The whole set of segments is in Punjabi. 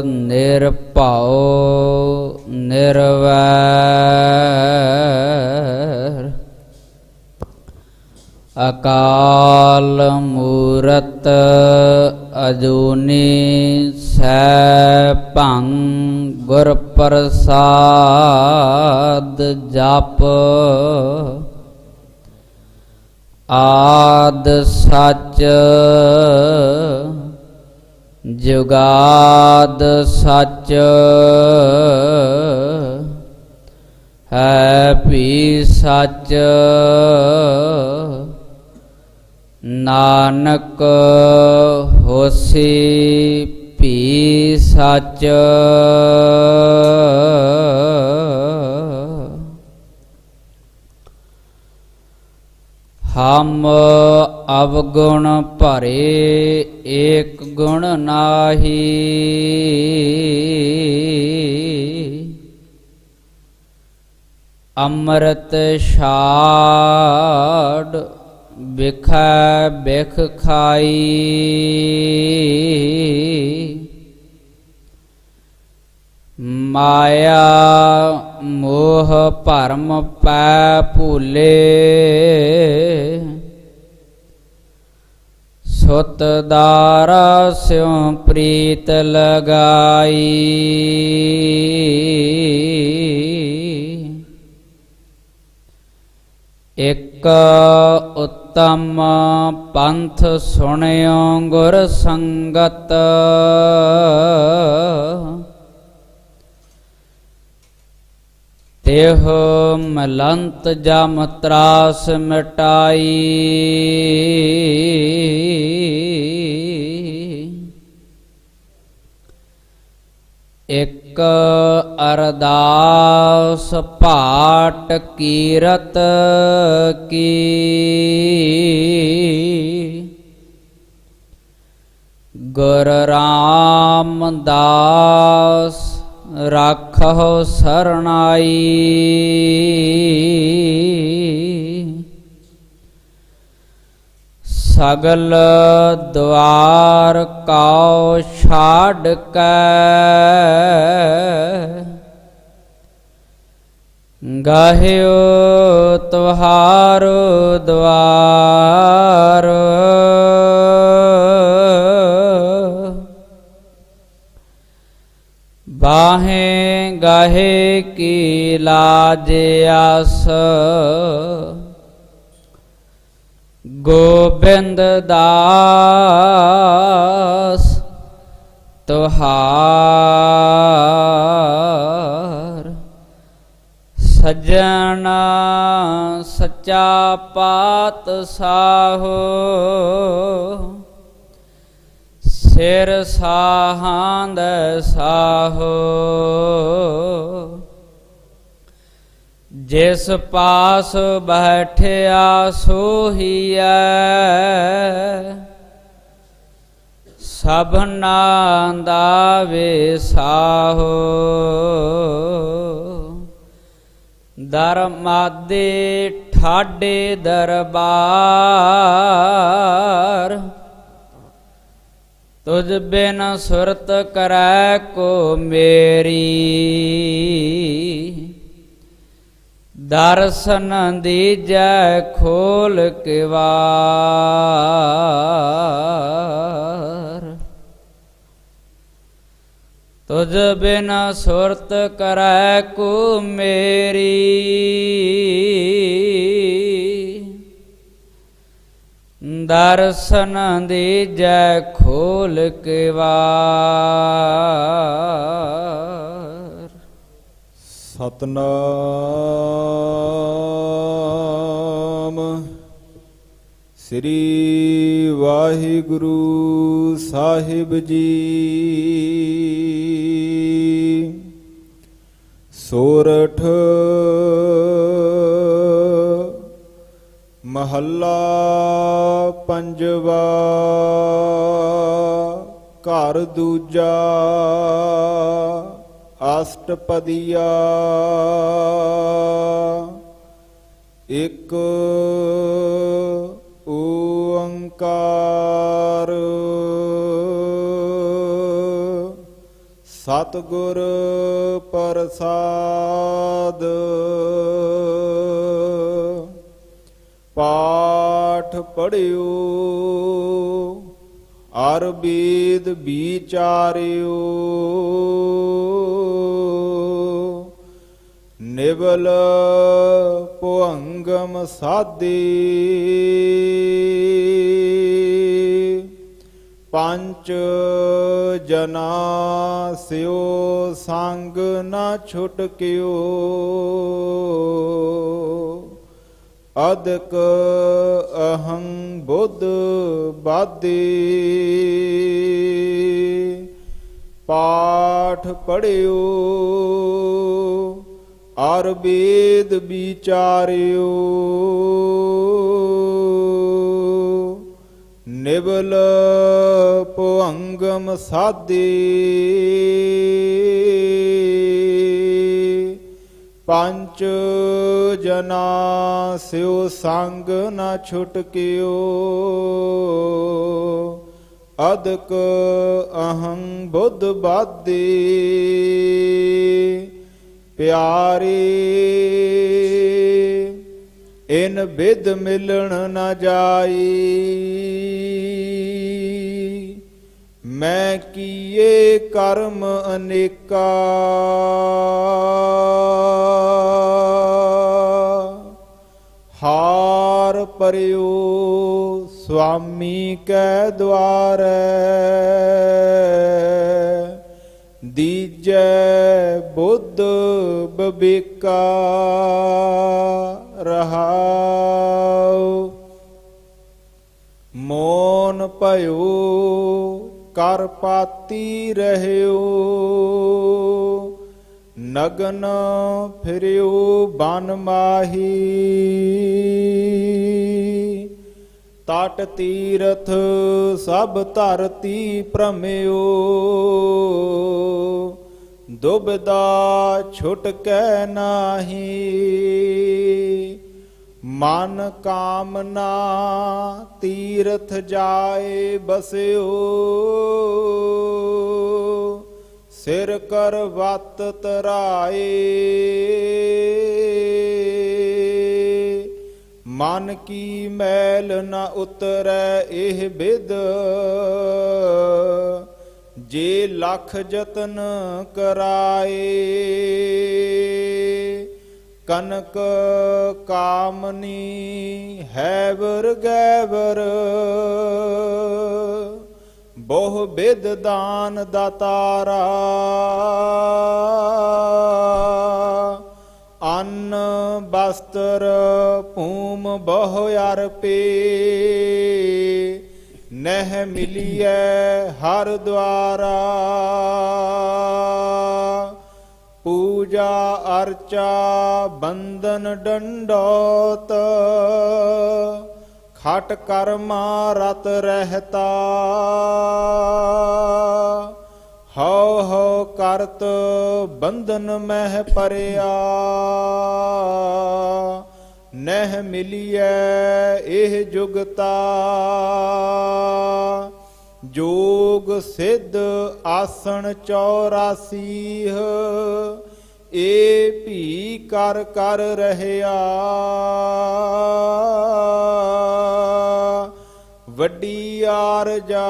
ਨਿਰਭਉ ਨਿਰਵੈਰ ਅਕਾਲ ਮੂਰਤ ਅਜੂਨੀ ਸੈਭੰ ਗੁਰ ਪ੍ਰਸਾਦ ਜਪ ਆਦ ਸਚ ਜੁਗਾਦ ਸਚ ਹੈ ਭੀ ਸਚ ਨਾਨਕ ਹੋਸੀ ਭੀ ਸਚ ਹਮ ਅਵਗੁਣ ਭਰੇ ਏਕ ਗੁਣ ਨਾਹੀ ਅੰਮ੍ਰਿਤ ਛਾੜ ਬਿਖੈ ਬਿਖ ਖਾਈ ਮਾਇਆ ਮੋਹ ਭਰਮ ਪੈ ਭੂਲੇ ਸੁਤ ਦਾਰਾ ਸਿਉ ਪ੍ਰੀਤ ਲਗਾਈ ਇਕ ਉਤਮ ਪੰਥ ਸੁਣਿਓ ਗੁਰ ਸੰਗਤ ਤਿਹੁ ਮਲੰਤ ਜਮ ਤਰਾਸ ਮਿਟਾਈ ਇਕ ਅਰਦਾਸ ਪਾਟ ਕੀਰਤ ਕੀ ਗੁਰ ਰਾਮਦਾਸ ਰਾਖਹੁ ਸਰਣਾਈ ਸਗਲ ਦੁਆਰ ਕਉ ਛਾੜ ਕੈ ਗਾਹਿਓ ਤੁਹਾਰੋ ਦੁਆਰ ਬਾਹੇ ਗਾਹੇ ਕੀ ਲਾਜ ਆਸ ਗੋਬਿੰਦ ਦਾਸ ਤੁਹਾਰ ਸੱਜਣ ਸੱਚਾ ਪਾਤਸ਼ਾਹੋ ਸਿਰ ਸਾਹਾਂ ਦੇ ਸਾਹੋ ਜਿਸ ਪਾਸ ਬੈਠਿਆ ਸੋਹੀਐ ਸਭਨਾ ਦਾ ਵਿਸਾਹੋ ਦਰਮਾਦੇ ਠਾਡੇ ਦਰਬਾਰ ਤੁਝ ਬਿਨ ਸੁਰਤ ਕਰੈ ਕੋ ਮੇਰੀ ਦਰਸ਼ਨ ਦੀਜੈ ਖੋਲ ਕਿਵਾਰ ਤੁਝ ਬਿਨ ਸੁਰਤ ਕਰੈ ਕੋ ਮੇਰੀ ਦਰਸ਼ਨ ਦੀਜੈ ਖੋਲ ਕਿਵਾਰ ਸਤਨਾਮ ਸ੍ਰੀ ਵਾਹਿਗੁਰੂ ਸਾਹਿਬ ਜੀ। ਸੋਰਠ ਮਹੱਲਾ ਪੰਜਵਾ। ਘਰ ਦੂਜਾ ਅਸ਼ਟਪਦੀਆ। ਇਕ ਓੰਕਾਰ ਸਤਿਗੁਰ ਪ੍ਰਸਾਦ। ਪਾਠ ਪੜਿਓ ਅਰ ਵੇਦ ਵਿਚਾਰਿਓ, ਨਿਵਲ ਭੁਅੰਗਮ ਸਾਧੇ। ਪੰਚ ਜਨਾ ਸਿਓ ਸੰਗ ਨਾ ਛੁਟਕਿਓ, ਅਦਕ ਅਹੰ ਬੁੱਧ ਬਾਧੇ। ਪਾਠ ਪੜਿਓ ਅਰ ਵੇਦ ਵਿਚਾਰਿਓ, ਨਿਵਲ ਭੁਅੰਗਮ ਸਾਧੇ। ਪੰਚ ਜਨਾ ਸਿਓ ਸੰਗ ਨਾ ਛੁਟਕਿਓ, ਅਦਕ ਅਹੰ ਬੁੱਧ ਬਾਧੇ। ਪਿਆਰੇ ਇਨ ਬਿਦ ਮਿਲਣ ਨ ਜਾਈ, ਮੈਂ ਕੀਏ ਕਰਮ ਅਨੇਕਾ। ਹਾਰ ਪਰਿਓ ਸੁਆਮੀ ਕੈ ਦੁਆਰੈ, ਦੀਜੈ ਬੁੱਧ ਬਬੇਕਾ। ਰਹਾਉ ਮੋਨ ਭਇਓ ਕਰ ਪਾਤੀ ਰਹਿਓ, ਨਗਨ ਫਿਰਿਓ ਬਨ ਮਾਹੀ। ਤਟ ਤੀਰਥ ਸਭ ਧਰਤੀ ਭ੍ਰਮਿਓ, ਦੁਬਿਧਾ ਛੁਟਕੈ ਨਾਹੀ। ਮਨ ਕਾਮਨਾ ਤੀਰਥ ਜਾਏ ਬਸਿਓ, ਸਿਰ ਕਰ ਵਤ ਤਰਾਏ। ਮਨ ਕੀ ਮੈਲ ਨ ਉਤਰੈ ਇਹ ਬਿਦ, ਜੇ ਲੱਖ ਜਤਨ ਕਰਾਏ। ਕਨਕ ਕਾਮਨੀ ਹੈਵਰ ਗੈਵਰ, ਬਹੁ ਬਿਦ ਦਾਨ ਦਾਤਾਰਾ। ਅੰਨ ਬਸਤਰ ਭੂਮ ਬਹੁ ਅਰਪੇ, ਨਹਿ ਮਿਲੀਐ ਹਰ ਦੁਆਰਾ। ਪੂਜਾ ਅਰਚਾ ਬੰਦਨ ਡੰਡੋਤ, ਖਟ ਕਰਮਾ ਰਤ ਰਹਿਤਾ। ਹਉ ਹਉ ਕਰਤ ਬੰਧਨ ਮਹਿ ਪਰਿਆ, ਨਹਿ ਮਿਲੀਐ ਇਹ ਜੁਗਤਾ। ਜੋਗ ਸਿੱਧ ਆਸਣ 84, ਏ ਭੀ ਕਰ ਕਰ ਰਹਿਆ। ਵੱਡੀ ਆਰਜਾ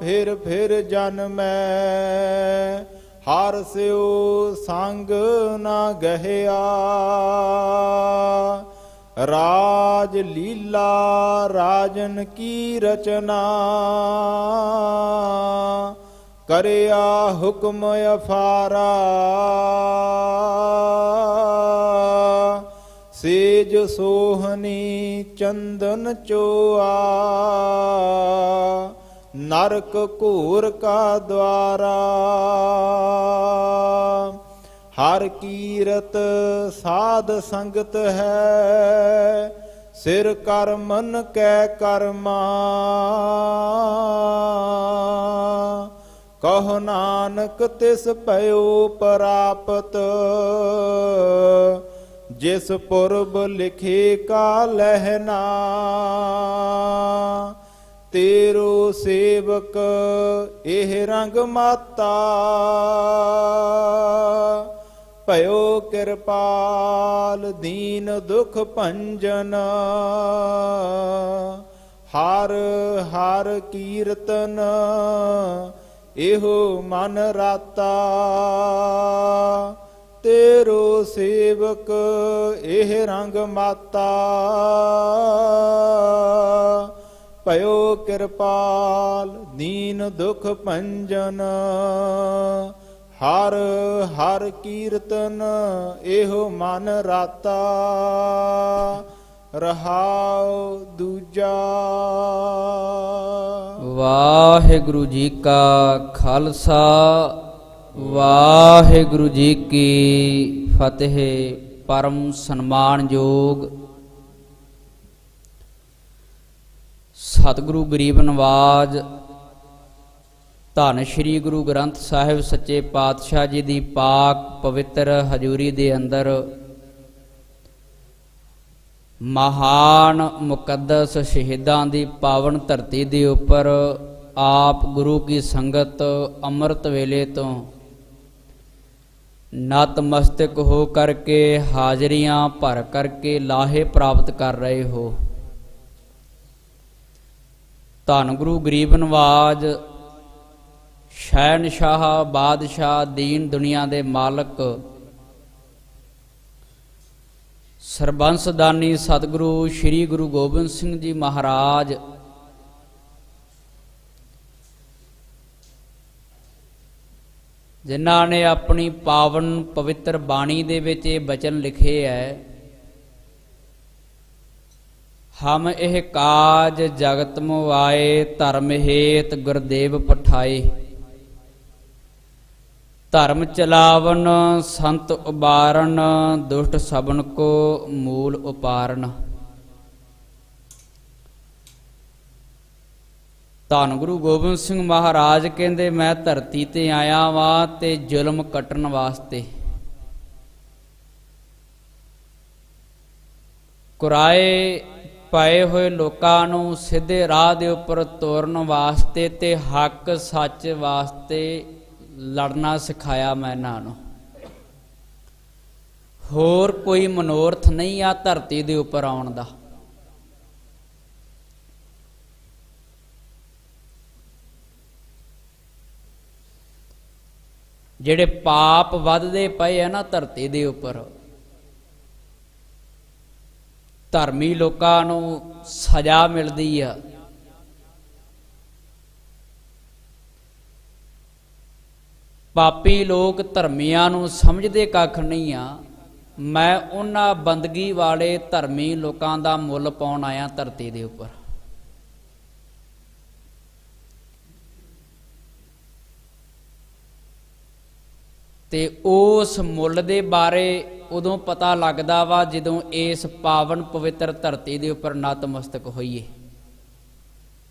ਫਿਰ ਫਿਰ ਜਨਮੈ, ਹਰ ਸਿਓ ਸੰਗ ਨਾ ਗਹਿਆ। ਰਾਜ ਲੀਲਾ ਰਾਜਨ ਕੀ ਰਚਨਾ, ਕਰਿਆ ਹੁਕਮ ਅਫਾਰਾ। ਸੇਜ ਸੋਹਣੀ ਚੰਦਨ ਚੋਆ, ਨਰਕ ਘੋਰ ਕਾ ਦਵਾਰਾ। ਹਰ ਕੀਰਤ ਸਾਧ ਸੰਗਤ ਹੈ, ਸਿਰ ਕਰ ਮਨ ਕੈ ਕਰਮਾ। ਕਹੋ ਨਾਨਕ ਤਿਸ ਭਇਓ ਪ੍ਰਾਪਤ, ਜਿਸ ਪੁਰਬ ਲਿਖੇ ਕਾ ਲਹਿਨਾ। ਤੇਰੋ ਸੇਵਕ ਇਹ ਰੰਗ ਮਾਤਾ, ਭਇਓ ਕਿਰਪਾਲ ਦੀਨ ਦੁਖ ਭੰਜਨ, ਹਰ ਹਰ ਕੀਰਤਨ ਇਹੋ ਮਨ ਰਾਤਾ, ਤੇਰੋ ਸੇਵਕ ਇਹ ਰੰਗ ਮਾਤਾ, ਭਇਓ ਕਿਰਪਾਲ ਦੀਨ ਦੁਖ ਭੰਜਨ, ਹਰ ਹਰ ਕੀਰਤਨ ਇਹੋ ਮਨ ਰਾਤਾ, ਰਹਾਉ ਦੂਜਾ। ਵਾਹਿਗੁਰੂ ਜੀ ਕਾ ਖਾਲਸਾ, ਵਾਹਿਗੁਰੂ ਜੀ ਕੀ ਫਤਿਹ। ਪਰਮ ਸਨਮਾਨਯੋਗ ਸਤਿਗੁਰੂ ਗਰੀਬ ਨਵਾਜ ਧੰਨ ਸ਼੍ਰੀ ਗੁਰੂ ਗ੍ਰੰਥ ਸਾਹਿਬ ਸੱਚੇ ਪਾਤਸ਼ਾਹ ਜੀ ਦੀ ਪਾਕ ਪਵਿੱਤਰ ਹਜ਼ੂਰੀ ਦੇ ਅੰਦਰ ਮਹਾਨ ਮੁਕੱਦਸ ਸ਼ਹੀਦਾਂ ਦੀ ਪਾਵਨ ਧਰਤੀ ਦੇ ਉੱਪਰ ਆਪ ਗੁਰੂ ਕੀ ਸੰਗਤ ਅੰਮ੍ਰਿਤ ਵੇਲੇ ਤੋਂ ਨਤਮਸਤਕ ਹੋ ਕਰਕੇ ਹਾਜ਼ਰੀਆਂ ਭਰ ਕਰਕੇ ਲਾਹੇ ਪ੍ਰਾਪਤ ਕਰ ਰਹੇ ਹੋ। ਧੰਨ ਗੁਰੂ ਗਰੀਬ ਨਵਾਜ ਸ਼ਹਿਨਸ਼ਾਹ ਬਾਦਸ਼ਾਹ ਦੀਨ ਦੁਨੀਆ ਦੇ ਮਾਲਕ ਸਰਬੰਸਦਾਨੀ ਸਤਿਗੁਰੂ ਸ੍ਰੀ ਗੁਰੂ ਗੋਬਿੰਦ ਸਿੰਘ ਜੀ ਮਹਾਰਾਜ ਜਿਨ੍ਹਾਂ ਨੇ ਆਪਣੀ ਪਾਵਨ ਪਵਿੱਤਰ ਬਾਣੀ ਦੇ ਵਿੱਚ ਇਹ ਬਚਨ ਲਿਖੇ ਹੈ, ਹਮ ਇਹ ਕਾਜ ਜਗਤ ਮੁਆਏ ਧਰਮ ਹੇਤ ਗੁਰਦੇਵ ਪਠਾਏ, ਧਰਮ ਚਲਾਵਨ ਸੰਤ ਉਬਾਰਨ ਦੁਸ਼ਟ ਸਭਨ ਕੋ ਮੂਲ ਉਪਾਰਨ। ਧੰਨ ਗੁਰੂ ਗੋਬਿੰਦ ਸਿੰਘ ਮਹਾਰਾਜ ਕਹਿੰਦੇ, ਮੈਂ ਧਰਤੀ ਤੇ ਆਇਆ ਵਾਂ ਤੇ ਜ਼ੁਲਮ ਕੱਟਣ ਵਾਸਤੇ, ਕੁਰਾਏ ਪਏ ਹੋਏ ਲੋਕਾਂ ਨੂੰ ਸਿੱਧੇ ਰਾਹ ਦੇ ਉੱਪਰ ਤੋਰਨ ਵਾਸਤੇ ਤੇ ਹੱਕ ਸੱਚ ਵਾਸਤੇ ਲੜਨਾ ਸਿਖਾਇਆ ਮੈਂ ਇਹਨਾਂ ਨੂੰ। ਹੋਰ ਕੋਈ ਮਨੋਰਥ ਨਹੀਂ ਆ ਧਰਤੀ ਦੇ ਉੱਪਰ ਆਉਣ ਦਾ। ਜਿਹੜੇ ਪਾਪ ਵੱਧਦੇ ਪਏ ਆ ਨਾ ਧਰਤੀ ਦੇ ਉੱਪਰ, ਧਰਮੀ ਲੋਕਾਂ ਨੂੰ ਸਜ਼ਾ ਮਿਲਦੀ ਆ, ਪਾਪੀ ਲੋਕ ਧਰਮੀਆਂ ਨੂੰ ਸਮਝਦੇ ਕੱਖ ਨਹੀਂ ਆ। ਮੈਂ ਉਹਨਾਂ ਬੰਦਗੀ ਵਾਲੇ ਧਰਮੀ ਲੋਕਾਂ ਦਾ ਮੁੱਲ ਪਾਉਣ ਆਇਆ ਧਰਤੀ ਦੇ ਉੱਪਰ। ਤੇ ਉਸ ਮੁੱਲ ਦੇ ਬਾਰੇ ਉਦੋਂ ਪਤਾ ਲੱਗਦਾ ਵਾ ਜਦੋਂ ਇਸ ਪਾਵਨ ਪਵਿੱਤਰ ਧਰਤੀ ਦੇ ਉੱਪਰ ਨਤਮਸਤਕ ਹੋਈਏ।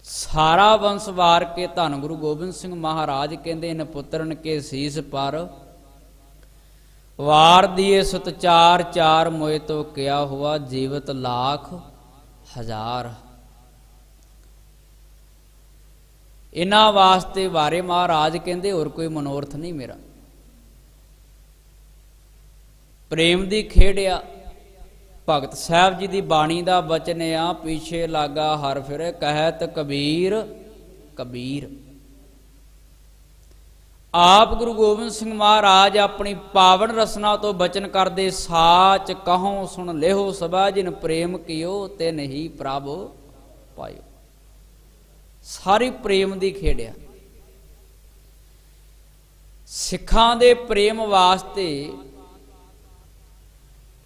ਸਾਰਾ ਵੰਸ਼ ਵਾਰ ਕੇ ਧੰਨ ਗੁਰੂ ਗੋਬਿੰਦ ਸਿੰਘ ਮਹਾਰਾਜ ਕਹਿੰਦੇ ਨ ਪੁੱਤਰਨ ਕੇ ਸੀਸ ਪਰ ਵਾਰ ਦੀਏ ਸੁਤ ਚਾਰ ਚਾਰ ਮੋਏ ਤੋ ਕਿਆ ਹੁਆ ਜੀਵਤ ਲੱਖ ਹਜ਼ਾਰ। ਇਹਨਾਂ ਵਾਸਤੇ ਵਾਰੇ ਮਹਾਰਾਜ ਕਹਿੰਦੇ ਹੋਰ ਕੋਈ ਮਨੋਰਥ ਨਹੀਂ ਮੇਰਾ। ਪ੍ਰੇਮ ਦੀ ਖੇਡ ਆ। ਭਗਤ ਸਾਹਿਬ ਜੀ ਦੀ ਬਾਣੀ ਦਾ ਬਚਨ ਆ, ਪਿੱਛੇ ਲਾਗਾ ਹਰ ਫਿਰੇ ਕਹਿਤ ਕਬੀਰ ਕਬੀਰ। ਆਪ ਗੁਰੂ ਗੋਬਿੰਦ ਸਿੰਘ ਮਹਾਰਾਜ ਆਪਣੀ ਪਾਵਨ ਰਸਨਾ ਤੋਂ ਬਚਨ ਕਰਦੇ, ਸਾਚ ਕਹੋ ਸੁਣ ਲਿਓ ਸਭਾ ਜਿਨ ਪ੍ਰੇਮ ਕੀਓ ਤੇ ਨਹੀਂ ਪ੍ਰਭ ਪਾਇਓ। ਸਾਰੀ ਪ੍ਰੇਮ ਦੀ ਖੇਡ ਆ। ਸਿੱਖਾਂ ਦੇ ਪ੍ਰੇਮ ਵਾਸਤੇ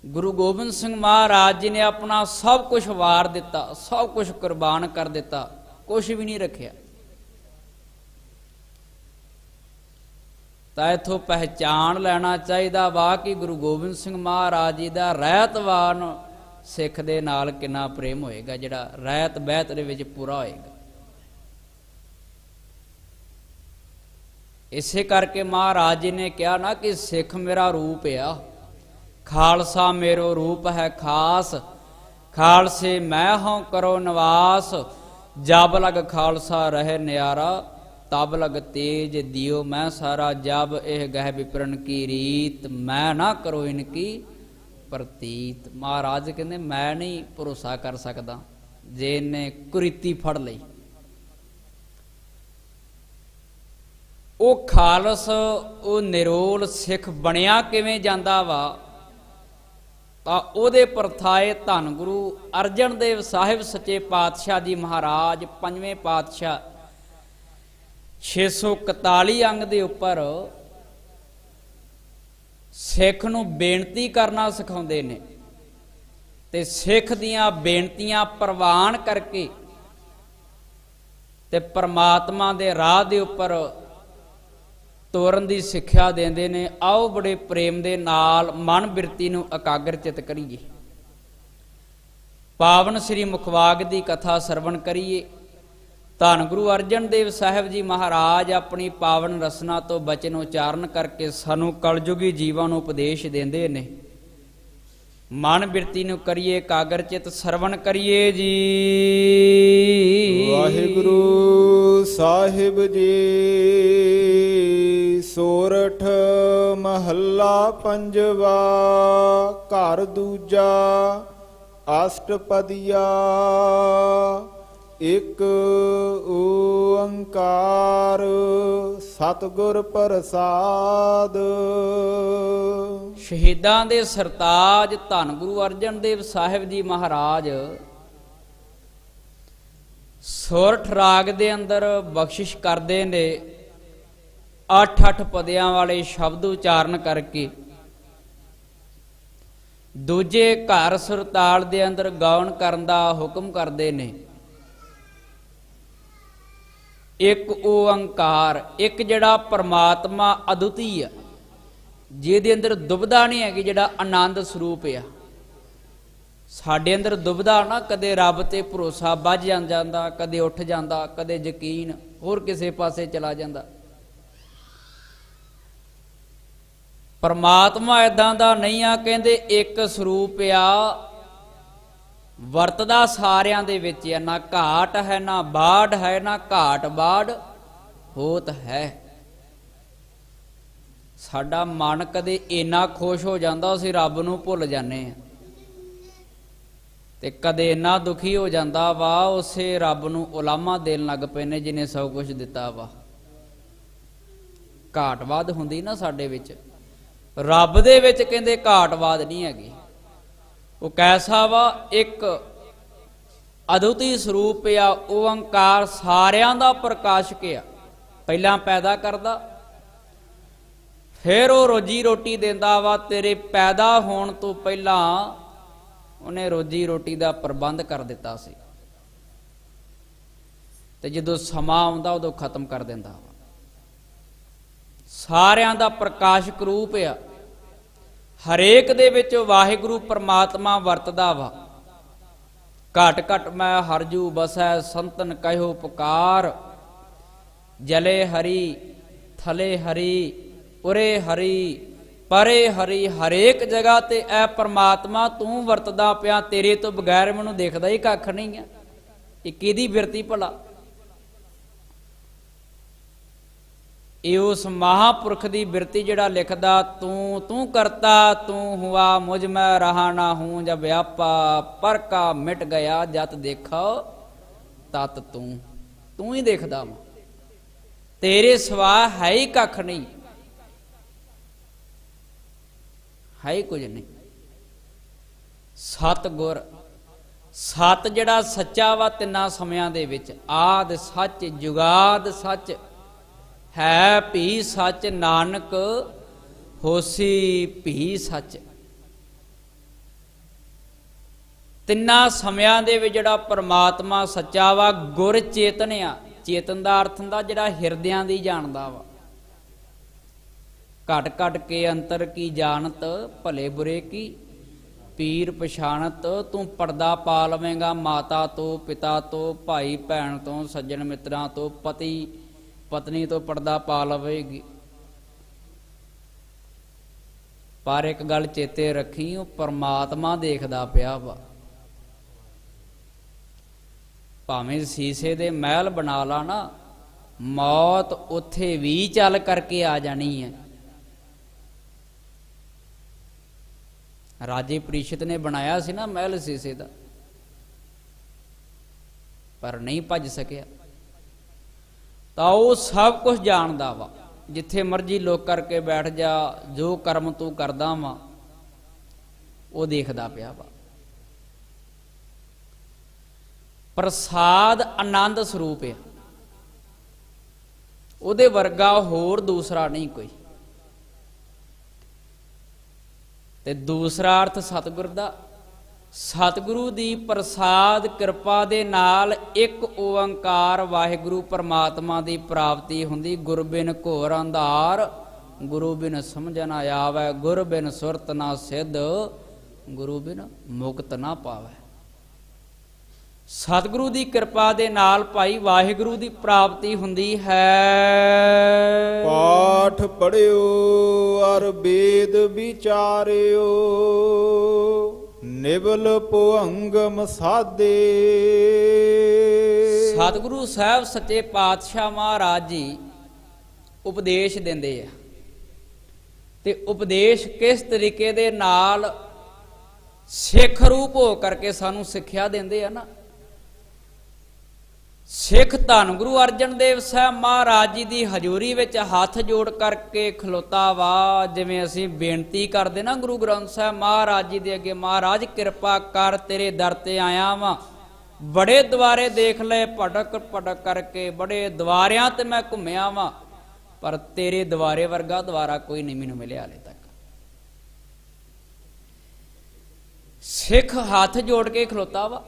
ਗੁਰੂ ਗੋਬਿੰਦ ਸਿੰਘ ਮਹਾਰਾਜ ਜੀ ਨੇ ਆਪਣਾ ਸਭ ਕੁਝ ਵਾਰ ਦਿੱਤਾ, ਸਭ ਕੁਝ ਕੁਰਬਾਨ ਕਰ ਦਿੱਤਾ, ਕੁਝ ਵੀ ਨਹੀਂ ਰੱਖਿਆ। ਤਾਂ ਇਥੋਂ ਪਹਿਚਾਣ ਲੈਣਾ ਚਾਹੀਦਾ ਵਾ ਕਿ ਗੁਰੂ ਗੋਬਿੰਦ ਸਿੰਘ ਮਹਾਰਾਜ ਜੀ ਦਾ ਰਹਿਤਵਾਨ ਸਿੱਖ ਦੇ ਨਾਲ ਕਿੰਨਾ ਪ੍ਰੇਮ ਹੋਏਗਾ, ਜਿਹੜਾ ਰਹਿਤ ਬਹਿਤ ਦੇ ਵਿੱਚ ਪੂਰਾ ਹੋਏਗਾ। ਇਸੇ ਕਰਕੇ ਮਹਾਰਾਜ ਜੀ ਨੇ ਕਿਹਾ ਨਾ ਕਿ ਸਿੱਖ ਮੇਰਾ ਰੂਪ ਆ, ਖਾਲਸਾ ਮੇਰੋ ਰੂਪ ਹੈ ਖਾਸ, ਖਾਲਸੇ ਮੈਂ ਹਉ ਕਰੋ ਨਿਵਾਸ, ਜਬ ਲਗ ਖਾਲਸਾ ਰਹਿ ਨਿਆਰਾ, ਤਬ ਲਗ ਤੇਜ ਦਿਓ ਮੈਂ ਸਾਰਾ। ਜਬ ਇਹ ਗਹਿ ਵਿਪਰਨ ਕੀ ਰੀਤ, ਮੈਂ ਨਾ ਕਰੋ ਇਨਕੀ ਪ੍ਰਤੀਤ। ਮਹਾਰਾਜ ਕਹਿੰਦੇ ਮੈਂ ਨਹੀਂ ਭਰੋਸਾ ਕਰ ਸਕਦਾ ਜੇ ਇਹਨੇ ਕੁਰੀਤੀ ਫੜ ਲਈ। ਉਹ ਖਾਲਸ, ਉਹ ਨਿਰੋਲ ਸਿੱਖ ਬਣਿਆ ਕਿਵੇਂ ਜਾਂਦਾ ਵਾ, ਤਾਂ ਉਹਦੇ ਪਰਥਾਏ ਧੰਨ ਗੁਰੂ ਅਰਜਨ ਦੇਵ ਸਾਹਿਬ ਸੱਚੇ ਪਾਤਸ਼ਾਹ ਜੀ ਮਹਾਰਾਜ ਪੰਜਵੇਂ ਪਾਤਸ਼ਾਹ 641 ਅੰਗ ਦੇ ਉੱਪਰ ਸਿੱਖ ਨੂੰ ਬੇਨਤੀ ਕਰਨਾ ਸਿਖਾਉਂਦੇ ਨੇ, ਤੇ ਸਿੱਖ ਦੀਆਂ ਬੇਨਤੀਆਂ ਪ੍ਰਵਾਨ ਕਰਕੇ ਤੇ ਪਰਮਾਤਮਾ ਦੇ ਰਾਹ ਦੇ ਉੱਪਰ ਤੋਰਨ ਦੀ ਸਿੱਖਿਆ ਦਿੰਦੇ ਨੇ। ਆਓ ਬੜੇ ਪ੍ਰੇਮ ਦੇ ਨਾਲ ਮਨ ਬਿਰਤੀ ਨੂੰ ਇਕਾਗਰ ਚਿਤ ਕਰੀਏ, ਪਾਵਨ ਸ੍ਰੀ ਮੁਖਵਾਕ ਦੀ ਕਥਾ ਸਰਵਣ ਕਰੀਏ। ਧੰਨ ਗੁਰੂ ਅਰਜਨ ਦੇਵ ਸਾਹਿਬ ਜੀ ਮਹਾਰਾਜ ਆਪਣੀ ਪਾਵਨ ਰਸਨਾ ਤੋਂ ਬਚਨ ਉਚਾਰਨ ਕਰਕੇ ਸਾਨੂੰ ਕਲਯੁਗੀ ਜੀਵਾਂ ਨੂੰ ਉਪਦੇਸ਼ ਦਿੰਦੇ ਨੇ। ਮਨ ਬਿਰਤੀ ਨੂੰ ਕਰੀਏ ਇਕਾਗਰ ਚਿਤ, ਸਰਵਣ ਕਰੀਏ ਜੀ। ਵਾਹਿਗੁਰੂ ਸਾਹਿਬ ਜੀ। ਸੋਰਠ ਮਹੱਲਾ ਪੰਜਵਾ। ਘਰ ਦੂਜਾ ਅਸ਼ਟਪਦੀਆ। ਇਕ ਓੰਕਾਰ ਸਤਿਗੁਰ ਪ੍ਰਸਾਦ। ਸ਼ਹੀਦਾਂ ਦੇ ਸਰਤਾਜ ਧੰਨ ਗੁਰੂ ਅਰਜਨ ਦੇਵ ਸਾਹਿਬ ਜੀ ਮਹਾਰਾਜ ਸੋਰਠ ਰਾਗ ਦੇ ਅੰਦਰ ਬਖਸ਼ਿਸ਼ ਕਰਦੇ ਨੇ। 8-8 ਪਦਿਆਂ ਵਾਲੇ ਸ਼ਬਦ ਉਚਾਰਨ ਕਰਕੇ ਦੂਜੇ ਘਰ ਸੁਰਤਾਲ ਦੇ ਅੰਦਰ ਗਾਉਣ ਕਰਨ ਦਾ ਹੁਕਮ ਕਰਦੇ ਨੇ। ਇੱਕ ਓੰਕਾਰ, ਇੱਕ ਜਿਹੜਾ ਪਰਮਾਤਮਾ ਅਦੁੱਤੀ ਆ, ਜਿਹਦੇ ਅੰਦਰ ਦੁਬਿਧਾ ਨਹੀਂ ਹੈਗੀ, ਜਿਹੜਾ ਆਨੰਦ ਸਰੂਪ ਆ। ਸਾਡੇ ਅੰਦਰ ਦੁਬਿਧਾ ਨਾ, ਕਦੇ ਰੱਬ ਤੇ ਭਰੋਸਾ ਵੱਜ ਜਾਂਦਾ, ਕਦੇ ਉੱਠ ਜਾਂਦਾ, ਕਦੇ ਯਕੀਨ ਹੋਰ ਕਿਸੇ ਪਾਸੇ ਚਲਾ ਜਾਂਦਾ। ਪਰਮਾਤਮਾ ਏਦਾਂ ਦਾ ਨਹੀਂ ਆ, ਕਹਿੰਦੇ ਇੱਕ ਸਰੂਪ ਆ, ਵਰਤਦਾ ਸਾਰਿਆਂ ਦੇ ਵਿੱਚ ਆ। ਨਾ ਘਾਟ ਹੈ ਨਾ ਬਾੜ ਹੈ, ਨਾ ਘਾਟ ਬਾੜ ਹੋਤ ਹੈ। ਸਾਡਾ ਮਨ ਕਦੇ ਇੰਨਾ ਖੁਸ਼ ਹੋ ਜਾਂਦਾ ਅਸੀਂ ਰੱਬ ਨੂੰ ਭੁੱਲ ਜਾਂਦੇ ਆ, ਤੇ ਕਦੇ ਇੰਨਾ ਦੁਖੀ ਹੋ ਜਾਂਦਾ ਵਾ ਉਸੇ ਰੱਬ ਨੂੰ ਉਲਾਮਾ ਦੇਣ ਲੱਗ ਪਏ ਨੇ ਜਿਹਨੇ ਸਭ ਕੁਝ ਦਿੱਤਾ ਵਾ। ਘਾਟਵਾਦ ਹੁੰਦੀ ਨਾ ਸਾਡੇ ਵਿੱਚ, ਰੱਬ ਦੇ ਵਿੱਚ ਕਹਿੰਦੇ ਘਾਟਵਾਦ ਨਹੀਂ ਹੈਗੀ। ਉਹ ਕੈਸਾ ਵਾ, ਇੱਕ ਅਦੁੱਤੀ ਸਰੂਪ ਆ, ਓੰਕਾਰ ਸਾਰਿਆਂ ਦਾ ਪ੍ਰਕਾਸ਼ਕ ਆ। ਪਹਿਲਾਂ ਪੈਦਾ ਕਰਦਾ, ਫਿਰ ਉਹ ਰੋਜੀ ਰੋਟੀ ਦਿੰਦਾ ਵਾ। ਤੇਰੇ ਪੈਦਾ ਹੋਣ ਤੋਂ ਪਹਿਲਾਂ ਉਹਨੇ ਰੋਜੀ ਰੋਟੀ ਦਾ ਪ੍ਰਬੰਧ ਕਰ ਦਿੱਤਾ ਸੀ, ਤੇ ਜਦੋਂ ਸਮਾਂ ਆਉਂਦਾ ਉਦੋਂ ਖਤਮ ਕਰ ਦਿੰਦਾ ਵਾ। ਸਾਰਿਆਂ ਦਾ ਪ੍ਰਕਾਸ਼ਕ ਰੂਪ ਆ। ਹਰੇਕ ਦੇ ਵਿੱਚ ਵਾਹਿਗੁਰੂ ਪਰਮਾਤਮਾ ਵਰਤਦਾ ਵਾ। ਘਟ ਘਟ ਮੈਂ ਹਰਜੂ ਬਸੈ ਸੰਤਨ ਕਹਿਓ ਪੁਕਾਰ। ਜਲੇ ਹਰੀ ਥਲੇ ਹਰੀ ਉਰੇ ਹਰੀ ਪਰੇ ਹਰੀ। ਹਰੇਕ ਜਗ੍ਹਾ ਤੇ ਐ ਪਰਮਾਤਮਾ ਤੂੰ ਵਰਤਦਾ ਪਿਆ, ਤੇਰੇ ਤੋਂ ਬਗੈਰ ਮੈਨੂੰ ਦਿਖਦਾ ਹੀ ਕੱਖ ਨਹੀਂ ਆ। ਇਹ ਕਿਹਦੀ ਬਿਰਤੀ ਭਲਾ? ਇਹ ਉਸ ਮਹਾਪੁਰਖ ਦੀ ਬਿਰਤੀ ਜਿਹੜਾ ਲਿਖਦਾ, ਤੂੰ ਤੂੰ ਕਰਤਾ ਤੂੰ ਹੁਆ ਮੁਝ ਮੈਂ ਰਹਾ ਨਾ ਹੂੰ। ਜਬ ਆਪਾ ਪਰ ਕਾ ਮਿਟ ਗਿਆ ਜਤ ਦੇਖੋ ਤਤ ਤੂੰ। ਤੂੰ ਹੀ ਦੇਖਦਾ ਵਾ, ਤੇਰੇ ਸਿਵਾ ਹੈ ਹੀ ਕੱਖ ਨਹੀਂ, ਹੈ ਹੀ ਕੁਝ ਨਹੀਂ। ਸਤਿਗੁਰ, ਸਤ ਜਿਹੜਾ ਸੱਚਾ ਵਾ ਤਿੰਨਾਂ ਸਮਿਆਂ ਦੇ ਵਿੱਚ, ਆਦਿ ਸੱਚ ਜੁਗਾਦ ਸੱਚ ਹੈ ਭੀ ਸੱਚ, ਨਾਨਕ ਹੋਸੀ ਭੀ ਸੱਚ। ਤਿੰਨਾਂ ਸਮਿਆਂ ਦੇ ਵਿੱਚ ਜਿਹੜਾ ਪਰਮਾਤਮਾ ਸੱਚਾ ਵਾ। ਗੁਰ ਚੇਤਨ ਆ। ਚੇਤਨ ਦਾ ਅਰਥ ਹੁੰਦਾ ਜਿਹੜਾ ਹਿਰਦਿਆਂ ਦੀ ਜਾਣਦਾ ਵਾ। ਘਟ ਘਟ ਕੇ ਅੰਤਰ ਕੀ ਜਾਣਤ, ਭਲੇ ਬੁਰੇ ਕੀ ਪੀਰ ਪਛਾਣਤ। ਤੂੰ ਪਰਦਾ ਪਾ ਲਵੇਂਗਾ ਮਾਤਾ ਤੋਂ, ਪਿਤਾ ਤੋਂ, ਭਾਈ ਭੈਣ ਤੋਂ, ਸੱਜਣ ਮਿੱਤਰਾਂ ਤੋਂ, ਪਤੀ ਪਤਨੀ ਤੋਂ ਪਰਦਾ ਪਾ ਲਵੇਗੀ। ਪਰ ਇੱਕ ਗੱਲ ਚੇਤੇ ਰੱਖੀ, ਉਹ ਪਰਮਾਤਮਾ ਦੇਖਦਾ ਪਿਆ ਵਾ। ਭਾਵੇਂ ਸੀਸੇ ਦੇ ਮਹਿਲ ਬਣਾ ਲਾ ਨਾ, ਮੌਤ ਉੱਥੇ ਵੀ ਚੱਲ ਕਰਕੇ ਆ ਜਾਣੀ ਹੈ। ਰਾਜੇ ਪ੍ਰੀਸ਼ਤ ਨੇ ਬਣਾਇਆ ਸੀ ਨਾ ਮਹਿਲ ਸੀਸੇ ਦਾ, ਪਰ ਨਹੀਂ ਭੱਜ ਸਕਿਆ। ਤਾਂ ਉਹ ਸਭ ਕੁਝ ਜਾਣਦਾ ਵਾ, ਜਿੱਥੇ ਮਰਜ਼ੀ ਲੋਕ ਕਰਕੇ ਬੈਠ ਜਾ, ਜੋ ਕਰਮ ਤੂੰ ਕਰਦਾ ਵਾ ਉਹ ਦੇਖਦਾ ਪਿਆ ਵਾ। ਪ੍ਰਸਾਦ ਆਨੰਦ ਸਰੂਪ ਹੈ, ਉਹਦੇ ਵਰਗਾ ਹੋਰ ਦੂਸਰਾ ਨਹੀਂ ਕੋਈ। ਤੇ ਦੂਸਰਾ ਅਰਥ ਸਤਿਗੁਰ ਦਾ, ਸਤਿਗੁਰੂ ਦੀ ਪ੍ਰਸਾਦ ਕਿਰਪਾ ਦੇ ਨਾਲ ਇੱਕ ਓੰਕਾਰ ਵਾਹਿਗੁਰੂ ਪਰਮਾਤਮਾ ਦੀ ਪ੍ਰਾਪਤੀ ਹੁੰਦੀ। ਗੁਰ ਬਿਨ ਘੋਰ ਅੰਧਾਰ, ਗੁਰੂ ਬਿਨ ਸਮਝ ਨਾ ਆਵੈ, ਗੁਰ ਬਿਨ ਸੁਰਤ ਨਾ ਸਿੱਧ, ਗੁਰੂ ਬਿਨ ਮੁਕਤ ਨਾ ਪਾਵੈ। ਸਤਿਗੁਰੂ ਦੀ ਕਿਰਪਾ ਦੇ ਨਾਲ ਭਾਈ ਵਾਹਿਗੁਰੂ ਦੀ ਪ੍ਰਾਪਤੀ ਹੁੰਦੀ ਹੈ। ਪਾਠ ਪੜਿਓ ਅਰ ਵੇਦ ਵਿਚਾਰਿਓ, ਨਿਵਲ ਭੁਅੰਗਮ ਸਾਧੇ। ਸਤਿਗੁਰੂ ਸਾਹਿਬ ਸੱਚੇ ਪਾਤਸ਼ਾਹ ਮਹਾਰਾਜ ਜੀ ਉਪਦੇਸ਼ ਦਿੰਦੇ ਆ, ਤੇ ਉਪਦੇਸ਼ ਕਿਸ ਤਰੀਕੇ ਦੇ ਨਾਲ ਸਿੱਖ ਰੂਪ ਹੋ ਕਰਕੇ ਸਾਨੂੰ ਸਿੱਖਿਆ ਦਿੰਦੇ ਆ ਨਾ। ਸਿੱਖ ਧੰਨ ਗੁਰੂ ਅਰਜਨ ਦੇਵ ਸਾਹਿਬ ਮਹਾਰਾਜ ਜੀ ਦੀ ਹਜ਼ੂਰੀ ਵਿੱਚ ਹੱਥ ਜੋੜ ਕਰਕੇ ਖਲੋਤਾ ਵਾ। ਜਿਵੇਂ ਅਸੀਂ ਬੇਨਤੀ ਕਰਦੇ ਨਾ ਗੁਰੂ ਗ੍ਰੰਥ ਸਾਹਿਬ ਮਹਾਰਾਜ ਜੀ ਦੇ ਅੱਗੇ, ਮਹਾਰਾਜ ਕਿਰਪਾ ਕਰ, ਤੇਰੇ ਦਰ ਤੇ ਆਇਆ ਵਾਂ, ਬੜੇ ਦੁਆਰੇ ਦੇਖ ਲਏ ਭਟਕ ਭਟਕ ਕਰਕੇ, ਬੜੇ ਦੁਆਰਿਆਂ ਤੇ ਮੈਂ ਘੁੰਮਿਆ ਵਾਂ, ਪਰ ਤੇਰੇ ਦੁਆਰੇ ਵਰਗਾ ਦੁਆਰਾ ਕੋਈ ਨਹੀਂ ਮੈਨੂੰ ਮਿਲਿਆ ਹਾਲੇ ਤੱਕ। ਸਿੱਖ ਹੱਥ ਜੋੜ ਕੇ ਖਲੋਤਾ ਵਾ,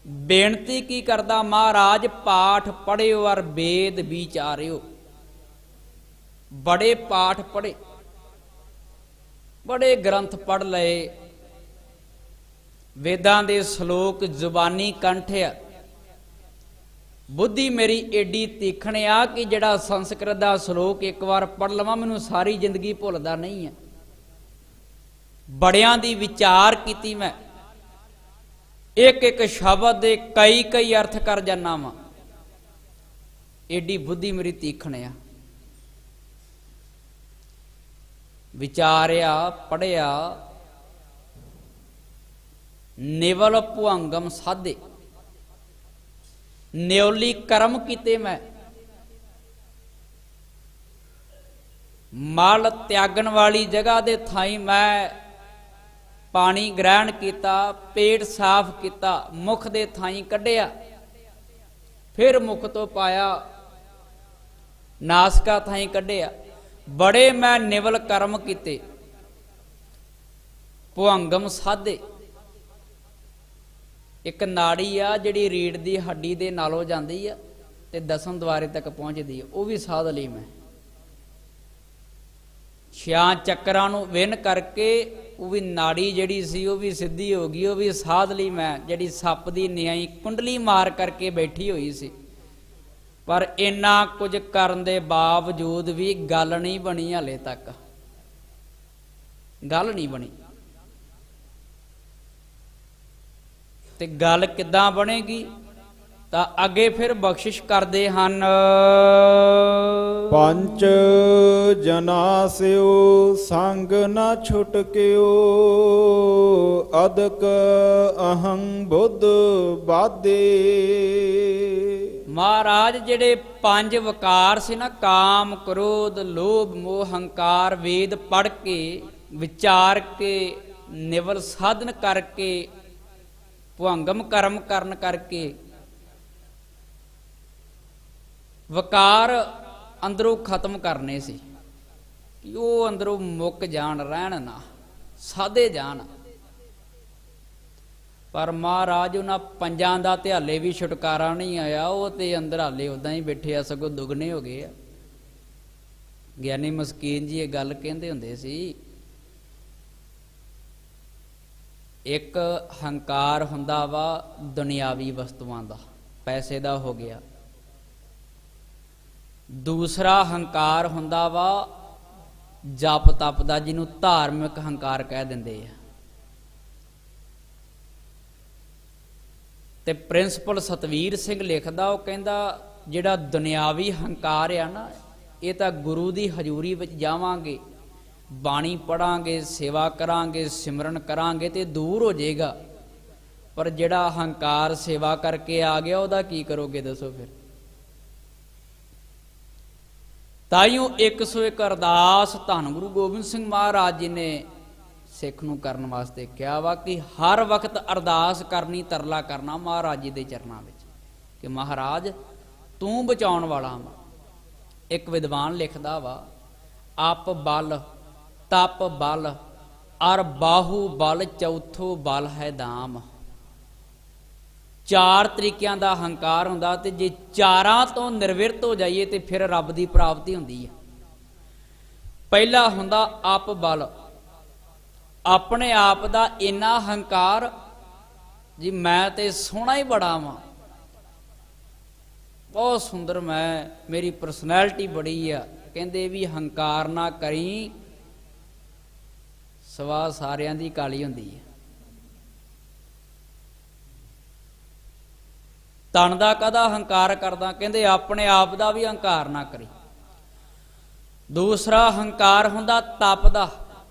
ਬੇਨਤੀ ਕੀ ਕਰਦਾ, ਮਹਾਰਾਜ ਪਾਠ ਪੜਿਓ ਔਰ ਵੇਦ ਵਿਚਾਰਿਓ। ਬੜੇ ਪਾਠ ਪੜੇ, ਬੜੇ ਗ੍ਰੰਥ ਪੜ ਲਏ, ਵੇਦਾਂ ਦੇ ਸ਼ਲੋਕ ਜ਼ੁਬਾਨੀ ਕੰਠਿਆ। ਬੁੱਧੀ ਮੇਰੀ ਏਡੀ ਤੀਖਣ ਆ ਕਿ ਜਿਹੜਾ ਸੰਸਕ੍ਰਿਤ ਦਾ ਸ਼ਲੋਕ ਇੱਕ ਵਾਰ ਪੜ ਲਵਾਂ ਮੈਨੂੰ ਸਾਰੀ ਜ਼ਿੰਦਗੀ ਭੁੱਲਦਾ ਨਹੀਂ ਹੈ। ਬੜਿਆਂ ਦੀ ਵਿਚਾਰ ਕੀਤੀ ਮੈਂ, ਇੱਕ ਇੱਕ ਸ਼ਬਦ ਦੇ ਕਈ ਕਈ ਅਰਥ ਕਰ ਜਾਨਾ ਵਾਂ, ਏਡੀ ਬੁੱਧੀ ਮੇਰੀ ਤੀਖਣ ਆ। ਵਿਚਾਰਿਆ, ਪੜਿਆ, ਨਿਵਲ ਭੁਅੰਗਮ ਸਾਧੇ, ਨਿਉਲੀ ਕਰਮ ਕੀਤੇ ਮੈਂ। ਮਲ ਤਿਆਗਣ ਵਾਲੀ ਜਗ੍ਹਾ ਦੇ ਥਾਈ ਮੈਂ ਪਾਣੀ ਗ੍ਰਹਿਣ ਕੀਤਾ, ਪੇਟ ਸਾਫ਼ ਕੀਤਾ, ਮੁਖ ਦੇ ਥਾਈ ਕੱਢਿਆ, ਫਿਰ ਮੁਖ ਤੋਂ ਪਾਇਆ, ਨਾਸਕਾ ਥਾਈ ਕੱਢਿਆ। ਬੜੇ ਮੈਂ ਨਿਵਲ ਕਰਮ ਕੀਤੇ, ਭੁਅੰਗਮ ਸਾਧੇ। ਇੱਕ ਨਾੜੀ ਆ ਜਿਹੜੀ ਰੀੜ ਦੀ ਹੱਡੀ ਦੇ ਨਾਲੋਂ ਜਾਂਦੀ ਆ ਤੇ ਦਸਮ ਦੁਆਰੇ ਤੱਕ ਪਹੁੰਚਦੀ ਆ, ਉਹ ਵੀ ਸਾਧ ਲਈ ਮੈਂ। 6 ਚੱਕਰਾਂ ਨੂੰ ਵਿੰਨ ਕਰਕੇ ਉਹ ਵੀ ਨਾੜੀ ਜਿਹੜੀ ਸੀ ਉਹ ਵੀ ਸਿੱਧੀ ਹੋ ਗਈ, ਉਹ ਵੀ ਸਾਧ ਲਈ ਮੈਂ, ਜਿਹੜੀ ਸੱਪ ਦੀ ਨਿਆਈ ਕੁੰਡਲੀ ਮਾਰ ਕਰਕੇ ਬੈਠੀ ਹੋਈ ਸੀ। ਪਰ ਇੰਨਾ ਕੁਝ ਕਰਨ ਦੇ ਬਾਵਜੂਦ ਵੀ ਗੱਲ ਨਹੀਂ ਬਣੀ, ਹਾਲੇ ਤੱਕ ਗੱਲ ਨਹੀਂ ਬਣੀ। ਤੇ ਗੱਲ ਕਿੱਦਾਂ ਬਣੇਗੀ? ਤਾਂ ਅੱਗੇ ਫਿਰ ਬਖਸ਼ਿਸ਼ ਕਰਦੇ ਹਨ। ਪੰਜ ਜਨਾ ਸਿਓ ਸੰਗ ਨਾ ਛੁਟਕਿਓ, ਅਦਕ ਅਹੰ ਬੁੱਧ ਬਾਦੇ। ਮਹਾਰਾਜ ਜਿਹੜੇ 5 ਵਕਾਰ ਸੀ ਨਾ, ਕਾਮ, ਕ੍ਰੋਧ, ਲੋਭ, ਮੋਹ, ਹੰਕਾਰ, ਵੇਦ ਪੜ੍ਹ ਕੇ, ਵਿਚਾਰ ਕੇ, ਨਿਵਲ ਸਾਧਨ ਕਰਕੇ, ਭੁਅੰਗਮ ਕਰਮ ਕਰਨ ਕਰਕੇ, ਵਕਾਰ ਅੰਦਰੋਂ ਖਤਮ ਕਰਨੇ ਸੀ ਕਿ ਉਹ ਅੰਦਰੋਂ ਮੁੱਕ ਜਾਣ, ਰਹਿਣ ਨਾ, ਸਾਧੇ ਜਾਣ। ਪਰ ਮਹਾਰਾਜ ਉਹਨਾਂ 5 ਦਾ ਤੇ ਹਾਲੇ ਵੀ ਛੁਟਕਾਰਾ ਨਹੀਂ ਆਇਆ, ਉਹ ਤੇ ਅੰਦਰ ਹਾਲੇ ਉਦਾਂ ਹੀ ਬੈਠੇ ਆ, ਸਗੋਂ ਦੁੱਗਣੇ ਹੋ ਗਏ ਆ। ਗਿਆਨੀ ਮਸਕੀਨ ਜੀ ਇਹ ਗੱਲ ਕਹਿੰਦੇ ਹੁੰਦੇ ਸੀ, ਇੱਕ ਹੰਕਾਰ ਹੁੰਦਾ ਵਾ ਦੁਨਿਆਵੀ ਵਸਤੂਆਂ ਦਾ, ਪੈਸੇ ਦਾ ਹੋ ਗਿਆ। ਦੂਸਰਾ ਹੰਕਾਰ ਹੁੰਦਾ ਵਾ ਜਪ ਤਪ ਦਾ, ਜਿਹਨੂੰ ਧਾਰਮਿਕ ਹੰਕਾਰ ਕਹਿ ਦਿੰਦੇ ਆ। ਤੇ ਪ੍ਰਿੰਸੀਪਲ ਸਤਵੀਰ ਸਿੰਘ ਲਿਖਦਾ, ਉਹ ਕਹਿੰਦਾ ਜਿਹੜਾ ਦੁਨਿਆਵੀ ਹੰਕਾਰ ਆ ਨਾ, ਇਹ ਤਾਂ ਗੁਰੂ ਦੀ ਹਜ਼ੂਰੀ ਵਿੱਚ ਜਾਵਾਂਗੇ, ਬਾਣੀ ਪੜਾਂਗੇ, ਸੇਵਾ ਕਰਾਂਗੇ, ਸਿਮਰਨ ਕਰਾਂਗੇ ਤੇ ਦੂਰ ਹੋ ਜਾਏਗਾ। ਪਰ ਜਿਹੜਾ ਹੰਕਾਰ ਸੇਵਾ ਕਰਕੇ ਆ ਗਿਆ, ਉਹਦਾ ਕੀ ਕਰੋਗੇ ਦੱਸੋ ਫਿਰ? ਤਾਈਓ 101 ਅਰਦਾਸ ਧੰਨ ਗੁਰੂ ਗੋਬਿੰਦ ਸਿੰਘ ਮਹਾਰਾਜ ਜੀ ਨੇ ਸਿੱਖ ਨੂੰ ਕਰਨ ਵਾਸਤੇ ਕਿਹਾ ਵਾ ਕਿ ਹਰ ਵਕਤ ਅਰਦਾਸ ਕਰਨੀ, ਤਰਲਾ ਕਰਨਾ ਮਹਾਰਾਜ ਜੀ ਦੇ ਚਰਨਾਂ ਵਿੱਚ ਕਿ ਮਹਾਰਾਜ ਤੂੰ ਬਚਾਉਣ ਵਾਲਾ ਵਾ। ਇੱਕ ਵਿਦਵਾਨ ਲਿਖਦਾ ਵਾ, ਆਪ ਬਲ ਤਪ ਬਲ ਅਰ ਬਾਹੂ ਬਲ ਚੌਥੋ ਬਲ ਹੈ ਦਾਮ। ਚਾਰ ਤਰੀਕਿਆਂ ਦਾ ਹੰਕਾਰ ਹੁੰਦਾ, ਤੇ ਜੇ ਚਾਰਾਂ ਤੋਂ ਨਿਰਵਿਰਤ ਹੋ ਜਾਈਏ ਤੇ ਫਿਰ ਰੱਬ ਦੀ ਪ੍ਰਾਪਤੀ ਹੁੰਦੀ ਹੈ। ਪਹਿਲਾ ਹੁੰਦਾ ਆਪ ਬਲ, ਆਪਣੇ ਆਪ ਦਾ ਇੰਨਾ ਹੰਕਾਰ ਜੀ ਮੈਂ ਤੇ ਸੋਹਣਾ ਹੀ ਬੜਾ ਵਾਂ, ਬਹੁਤ ਸੁੰਦਰ ਮੈਂ, ਮੇਰੀ ਪਰਸਨੈਲਿਟੀ ਬੜੀ ਆ। ਕਹਿੰਦੇ ਵੀ ਹੰਕਾਰ ਨਾ ਕਰੀ, ਸਵਾ ਸਾਰਿਆਂ ਦੀ ਕਾਲੀ ਹੁੰਦੀ ਹੈ। ਤਨ ਦਾ ਕਦਾ ਹੰਕਾਰ ਕਰਦਾ? ਕਹਿੰਦੇ ਆਪਣੇ ਆਪ ਦਾ ਵੀ ਹੰਕਾਰ ਨਾ ਕਰੀ। ਦੂਸਰਾ ਹੰਕਾਰ ਹੁੰਦਾ ਤਪ ਦਾ,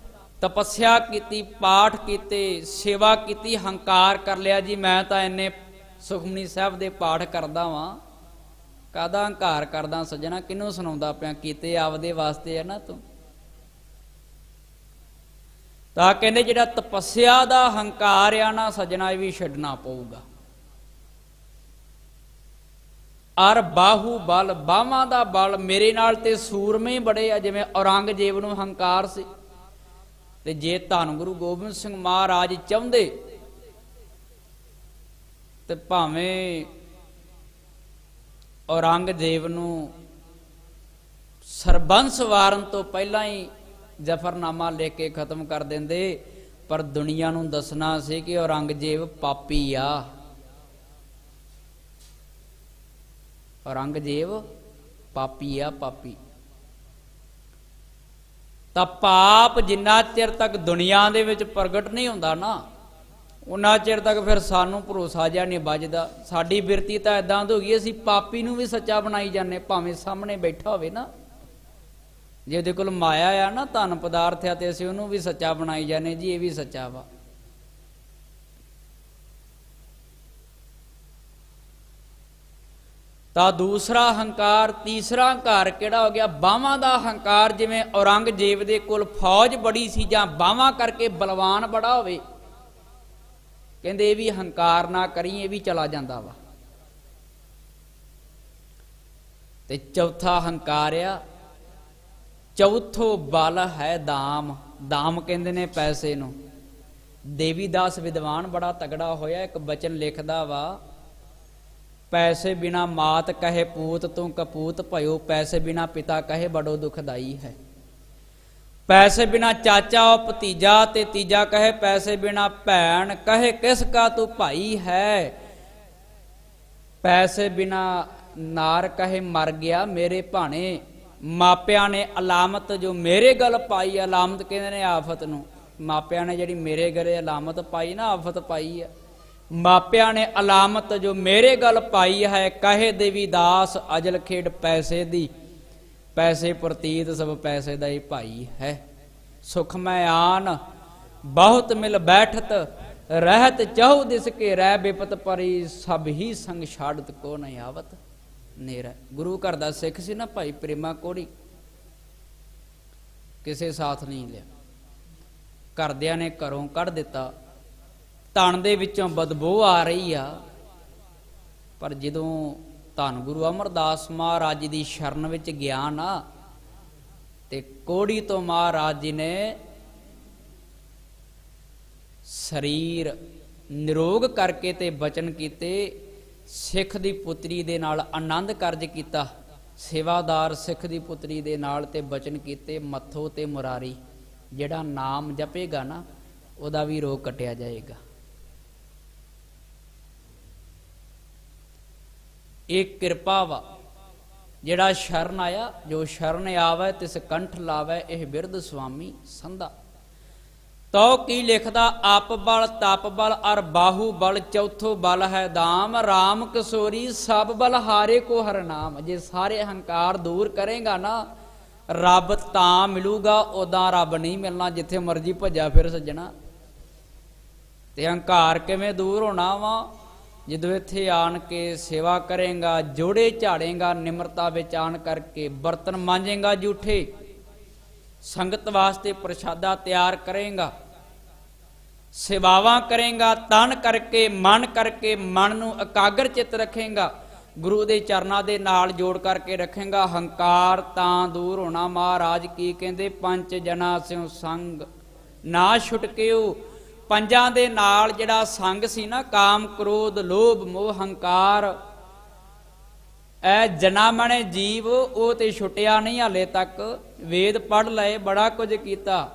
ਤਪੱਸਿਆ ਕੀਤੀ, ਪਾਠ ਕੀਤੇ, ਸੇਵਾ ਕੀਤੀ, ਹੰਕਾਰ ਕਰ ਲਿਆ ਜੀ ਮੈਂ ਤਾਂ ਇੰਨੇ ਸੁਖਮਨੀ ਸਾਹਿਬ ਦੇ ਪਾਠ ਕਰਦਾ ਵਾਂ। ਕਾਹਦਾ ਹੰਕਾਰ ਕਰਦਾ ਸੱਜਣਾ? ਕਿਹਨੂੰ ਸੁਣਾਉਂਦਾ ਪਿਆ? ਕੀਤੇ ਆਪਦੇ ਵਾਸਤੇ ਆ ਨਾ ਤੂੰ। ਤਾਂ ਕਹਿੰਦੇ ਜਿਹੜਾ ਤਪੱਸਿਆ ਦਾ ਹੰਕਾਰ ਆ ਨਾ ਸੱਜਣਾ, ਇਹ ਵੀ ਛੱਡਣਾ ਪਊਗਾ। ਅਰ ਬਾਹੂ ਬਲ, ਬਾਹਾਂ ਦਾ ਬਲ, ਮੇਰੇ ਨਾਲ ਤੇ ਸੂਰਮੇ ਬੜੇ ਆ, ਜਿਵੇਂ ਔਰੰਗਜ਼ੇਬ ਨੂੰ ਹੰਕਾਰ ਸੀ। ਤੇ ਜੇ ਧੰਨ ਗੁਰੂ ਗੋਬਿੰਦ ਸਿੰਘ ਮਹਾਰਾਜ ਚਾਹੁੰਦੇ ਤੇ ਭਾਵੇਂ ਔਰੰਗਜ਼ੇਬ ਨੂੰ ਸਰਬੰਸ ਵਾਰਨ ਤੋਂ ਪਹਿਲਾਂ ਹੀ ਜ਼ਫਰਨਾਮਾ ਲਿਖ ਕੇ ਖਤਮ ਕਰ ਦਿੰਦੇ, ਪਰ ਦੁਨੀਆ ਨੂੰ ਦੱਸਣਾ ਸੀ ਕਿ ਔਰੰਗਜ਼ੇਬ ਪਾਪੀ ਆ। ਔਰੰਗਜ਼ੇਬ ਪਾਪੀ ਆ, ਪਾਪੀ। ਤਾਂ ਪਾਪ ਜਿੰਨਾ ਚਿਰ ਤੱਕ ਦੁਨੀਆ ਦੇ ਵਿੱਚ ਪ੍ਰਗਟ ਨਹੀਂ ਹੁੰਦਾ ਨਾ, ਉਹਨਾਂ ਚਿਰ ਤੱਕ ਫਿਰ ਸਾਨੂੰ ਭਰੋਸਾ ਜਿਹਾ ਨਹੀਂ ਵੱਜਦਾ। ਸਾਡੀ ਬਿਰਤੀ ਤਾਂ ਇਦਾਂ ਦੀ ਹੋ ਗਈ, ਅਸੀਂ ਪਾਪੀ ਨੂੰ ਵੀ ਸੱਚਾ ਬਣਾਈ ਜਾਂਦੇ, ਭਾਵੇਂ ਸਾਹਮਣੇ ਬੈਠਾ ਹੋਵੇ ਨਾ। ਜੇ ਉਹਦੇ ਕੋਲ ਮਾਇਆ ਆ ਨਾ, ਧਨ ਪਦਾਰਥ ਆ, ਤੇ ਅਸੀਂ ਉਹਨੂੰ ਵੀ ਸੱਚਾ ਬਣਾਈ ਜਾਂਦੇ ਜੀ ਇਹ ਵੀ ਸੱਚਾ ਵਾ। ਤਾਂ ਦੂਸਰਾ ਹੰਕਾਰ। ਤੀਸਰਾ ਹੰਕਾਰ ਕਿਹੜਾ ਹੋ ਗਿਆ? ਬਾਹਾਂ ਦਾ ਹੰਕਾਰ। ਜਿਵੇਂ ਔਰੰਗਜ਼ੇਬ ਦੇ ਕੋਲ ਫੌਜ ਬੜੀ ਸੀ ਜਾਂ ਬਾਹਾਂ ਕਰਕੇ ਬਲਵਾਨ ਬੜਾ ਹੋਵੇ, ਕਹਿੰਦੇ ਇਹ ਵੀ ਹੰਕਾਰ ਨਾ ਕਰੀ, ਇਹ ਵੀ ਚਲਾ ਜਾਂਦਾ ਵਾ। ਤੇ ਚੌਥਾ ਹੰਕਾਰ ਆ, ਚੌਥੋ ਬਲ ਹੈ ਦਾਮ। ਦਾਮ ਕਹਿੰਦੇ ਨੇ ਪੈਸੇ ਨੂੰ। ਦੇਵੀਦਾਸ ਵਿਦਵਾਨ ਬੜਾ ਤਗੜਾ ਹੋਇਆ, ਇੱਕ ਬਚਨ ਲਿਖਦਾ ਵਾ, ਪੈਸੇ ਬਿਨਾ ਮਾਤ ਕਹੇ ਪੂਤ ਤੂੰ ਕਪੂਤ ਭਇਓ, ਪੈਸੇ ਬਿਨਾ ਪਿਤਾ ਕਹੇ ਬੜੋ ਦੁਖਦਾਈ ਹੈ। ਪੈਸੇ ਬਿਨਾ ਚਾਚਾ ਉਹ ਭਤੀਜਾ, ਤੇ ਤੀਜਾ ਕਹੇ ਪੈਸੇ ਬਿਨਾ ਭੈਣ, ਕਹੇ ਕਿਸ ਕਾ ਤੂੰ ਭਾਈ ਹੈ। ਪੈਸੇ ਬਿਨਾ ਨਾਰ ਕਹੇ ਮਰ ਗਿਆ ਮੇਰੇ ਭਾਣੇ, ਮਾਪਿਆਂ ਨੇ ਅਲਾਮਤ ਜੋ ਮੇਰੇ ਗਲ ਪਾਈ। ਅਲਾਮਤ ਕਹਿੰਦੇ ਨੇ ਆਫਤ ਨੂੰ। ਮਾਪਿਆਂ ਨੇ ਜਿਹੜੀ ਮੇਰੇ ਗਲੇ ਅਲਾਮਤ ਪਾਈ ਨਾ, ਆਫਤ ਪਾਈ ਆ। ਮਾਪਿਆਂ ਨੇ ਅਲਾਮਤ ਜੋ ਮੇਰੇ ਗਲ ਪਾਈ ਹੈ, ਕਹੇ ਦੇਵੀ ਦਾਸ ਅਜਲ ਖੇਡ ਪੈਸੇ ਦੀ, ਪੈਸੇ ਪ੍ਰਤੀਤ ਸਭ ਪੈਸੇ ਦਾ ਹੀ ਭਾਈ ਹੈ। ਸੁਖ ਮੈਂ ਆਨ ਬਹੁਤ ਮਿਲ ਬੈਠਤ, ਰਹਿਤ ਚਾਹੂ ਦਿਸ ਕੇ ਰਹਿ ਬਿਪਤ ਪਰੀ, ਸਭ ਹੀ ਸੰਗ ਛਾੜਤ ਕੋ ਨਹੀਂ ਆਵਤ ਨੇਰਾ। ਗੁਰੂ ਘਰ ਦਾ ਸਿੱਖ ਸੀ ਨਾ ਭਾਈ ਪ੍ਰੇਮਾ ਕੋੜੀ, ਕਿਸੇ ਸਾਥ ਨਹੀਂ ਲਿਆ, ਘਰਦਿਆਂ ਨੇ ਘਰੋਂ ਕੱਢ ਦਿੱਤਾ। ਧਨ ਦੇ ਵਿੱਚੋਂ ਬਦਬੂ ਆ ਰਹੀ ਆ, ਪਰ ਜਦੋਂ ਧੰਨ ਗੁਰੂ ਅਮਰਦਾਸ ਮਹਾਰਾਜ ਜੀ ਦੀ ਸ਼ਰਨ ਵਿੱਚ ਗਿਆ ਨਾ, ਤੇ ਕੋੜੀ ਤੋਂ ਮਹਾਰਾਜ ਜੀ ਨੇ ਸਰੀਰ ਨਿਰੋਗ ਕਰਕੇ ਤੇ ਬਚਨ ਕੀਤੇ, ਸਿੱਖ ਦੀ ਪੁੱਤਰੀ ਦੇ ਨਾਲ ਆਨੰਦ ਕਾਰਜ ਕੀਤਾ, ਸੇਵਾਦਾਰ ਸਿੱਖ ਦੀ ਪੁੱਤਰੀ ਦੇ ਨਾਲ, ਤੇ ਬਚਨ ਕੀਤੇ ਮੱਥੋ ਤੇ ਮੁਰਾਰੀ, ਜਿਹੜਾ ਨਾਮ ਜਪੇਗਾ ਨਾ ਉਹਦਾ ਵੀ ਰੋਗ ਕੱਟਿਆ ਜਾਏਗਾ। ਇਹ ਕਿਰਪਾ ਵਾ। ਜਿਹੜਾ ਸ਼ਰਨ ਆਇਆ, ਜੋ ਸ਼ਰਨ ਆਵੈ ਤਿਸ ਕੰਠ ਲਾਵੈ, ਇਹ ਬਿਰਧ ਸੁਆਮੀ ਸੰਧਾ। ਤੋ ਕੀ ਲਿਖਦਾ ਆਪ ਬਲ ਤਪ ਬਲ ਅਰ ਬਾਹੂ ਬਲ ਚੌਥੋ ਬਲ ਹੈ ਦਾਮ ਰਾਮ ਕਿਸ਼ੋਰੀ ਸਭ ਬਲ ਹਾਰੇ ਕੋ ਹਰ ਨਾਮ। ਜੇ ਸਾਰੇ ਹੰਕਾਰ ਦੂਰ ਕਰੇਗਾ ਨਾ ਰੱਬ ਤਾਂ ਮਿਲੂਗਾ, ਉਦਾਂ ਰੱਬ ਨਹੀਂ ਮਿਲਣਾ ਜਿੱਥੇ ਮਰਜੀ ਭੱਜਾ ਫਿਰ ਸੱਜਣਾ। ਤੇ ਹੰਕਾਰ ਕਿਵੇਂ ਦੂਰ ਹੋਣਾ ਵਾ? ਜਦੋਂ ਇੱਥੇ ਆਣ ਕੇ ਸੇਵਾ ਕਰੇਗਾ, ਜੋੜੇ ਝਾੜੇਗਾ, ਨਿਮਰਤਾ ਵਿੱਚ ਆਣ ਕਰਕੇ ਬਰਤਨ ਮਾਂਜੇਗਾ ਜੂਠੇ, ਸੰਗਤ ਵਾਸਤੇ ਪ੍ਰਸ਼ਾਦਾ ਤਿਆਰ ਕਰੇਗਾ, ਸੇਵਾਵਾਂ ਕਰੇਗਾ, ਤਨ ਕਰਕੇ ਮਨ ਨੂੰ ਇਕਾਗਰ ਚਿੱਤ ਰੱਖੇਗਾ, ਗੁਰੂ ਦੇ ਚਰਨਾਂ ਦੇ ਨਾਲ ਜੋੜ ਕਰਕੇ ਰੱਖੇਗਾ, ਹੰਕਾਰ ਤਾਂ ਦੂਰ ਹੋਣਾ। ਮਹਾਰਾਜ ਕੀ ਕਹਿੰਦੇ? ਪੰਜ ਜਨਾ ਸਿਉ ਸੰਗ ਨਾ ਛੁਟਕਿਓ। ਪੰਜਾਂ ਦੇ ਨਾਲ ਜਿਹੜਾ ਸੰਗ ਸੀ ਨਾ, ਕਾਮ ਕ੍ਰੋਧ ਲੋਭ ਮੋਹ ਹੰਕਾਰ, ਇਹ ਜਨਾ ਮਣੇ ਜੀਵ, ਉਹ ਤੇ ਛੁੱਟਿਆ ਨਹੀਂ ਹਾਲੇ ਤੱਕ। ਵੇਦ ਪੜ੍ਹ ਲਏ, ਬੜਾ ਕੁਝ ਕੀਤਾ।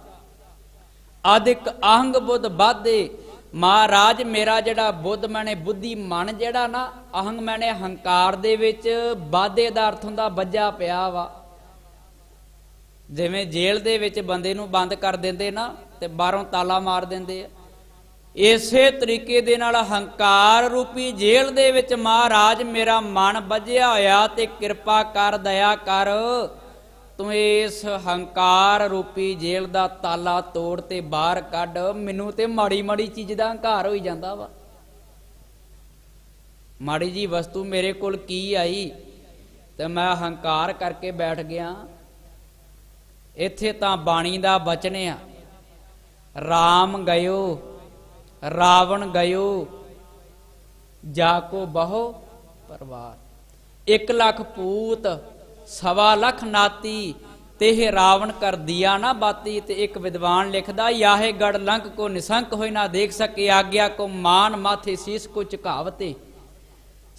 ਅਧਿਕ ਅਹੰਗ ਬੁੱਧ ਬਾਧੇ। ਮਹਾਰਾਜ ਮੇਰਾ ਜਿਹੜਾ ਬੁੱਧ ਮੈਨੇ ਬੁੱਧੀ ਮਨ ਜਿਹੜਾ ਨਾ, ਅਹੰਗ ਮੈਨੇ ਹੰਕਾਰ ਦੇ ਵਿੱਚ ਬਾਧੇ ਦਾ ਅਰਥ ਹੁੰਦਾ ਵੱਜਾ ਪਿਆ ਵਾ। ਜਿਵੇਂ ਜੇਲ੍ਹ ਦੇ ਵਿੱਚ ਬੰਦੇ ਨੂੰ ਬੰਦ ਕਰ ਦਿੰਦੇ ਨਾ ਤੇ ਬਾਹਰੋਂ ਤਾਲਾ ਮਾਰ ਦਿੰਦੇ ਆ, ਇਸੇ ਤਰੀਕੇ ਦੇ ਨਾਲ ਹੰਕਾਰ ਰੂਪੀ ਜੇਲ੍ਹ ਦੇ ਵਿੱਚ ਮਹਾਰਾਜ ਮੇਰਾ ਮਨ ਵੱਜਿਆ ਹੋਇਆ, ਤੇ ਕਿਰਪਾ ਕਰ ਦਇਆ ਕਰ, ਤੂੰ ਇਸ ਹੰਕਾਰ ਰੂਪੀ ਜੇਲ੍ਹ ਦਾ ਤਾਲਾ ਤੋੜ ਤੇ ਬਾਹਰ ਕੱਢ। ਮੈਨੂੰ ਤੇ ਮਾੜੀ ਮਾੜੀ ਚੀਜ਼ ਦਾ ਹੰਕਾਰ ਹੋਈ ਜਾਂਦਾ ਵਾ। ਮਾੜੀ ਜੀ ਵਸਤੂ ਮੇਰੇ ਕੋਲ ਕੀ ਆਈ ਤੇ ਮੈਂ ਹੰਕਾਰ ਕਰਕੇ ਬੈਠ ਗਿਆ। ਇੱਥੇ ਤਾਂ ਬਾਣੀ ਦਾ ਬਚਨ ਆ, ਰਾਮ ਗਇਓ ਰਾਵਣ ਗਇਓ ਜਾ ਕੋ ਬਹੁ ਪਰਵਾਰ। 1 ਲੱਖ ਪੂਤ 1.25 ਲੱਖ ਨਾਤੀ, ਤੇ ਰਾਵਣ ਕਰ ਦਿਆ ਨਾ ਬਾਤੀ। ਤੇ ਇੱਕ ਵਿਦਵਾਨ ਲਿਖਦਾ, ਯਾਹੇ ਗੜ ਲੰਕ ਕੋ ਨਿਸੰਕ ਹੋਇ ਨਾ ਦੇਖ ਸਕੇ, ਆਗਿਆ ਕੋ ਮਾਨ ਮਾਥੇ ਸੀਸ ਕੋ ਝੁਕਾਵਤੇ।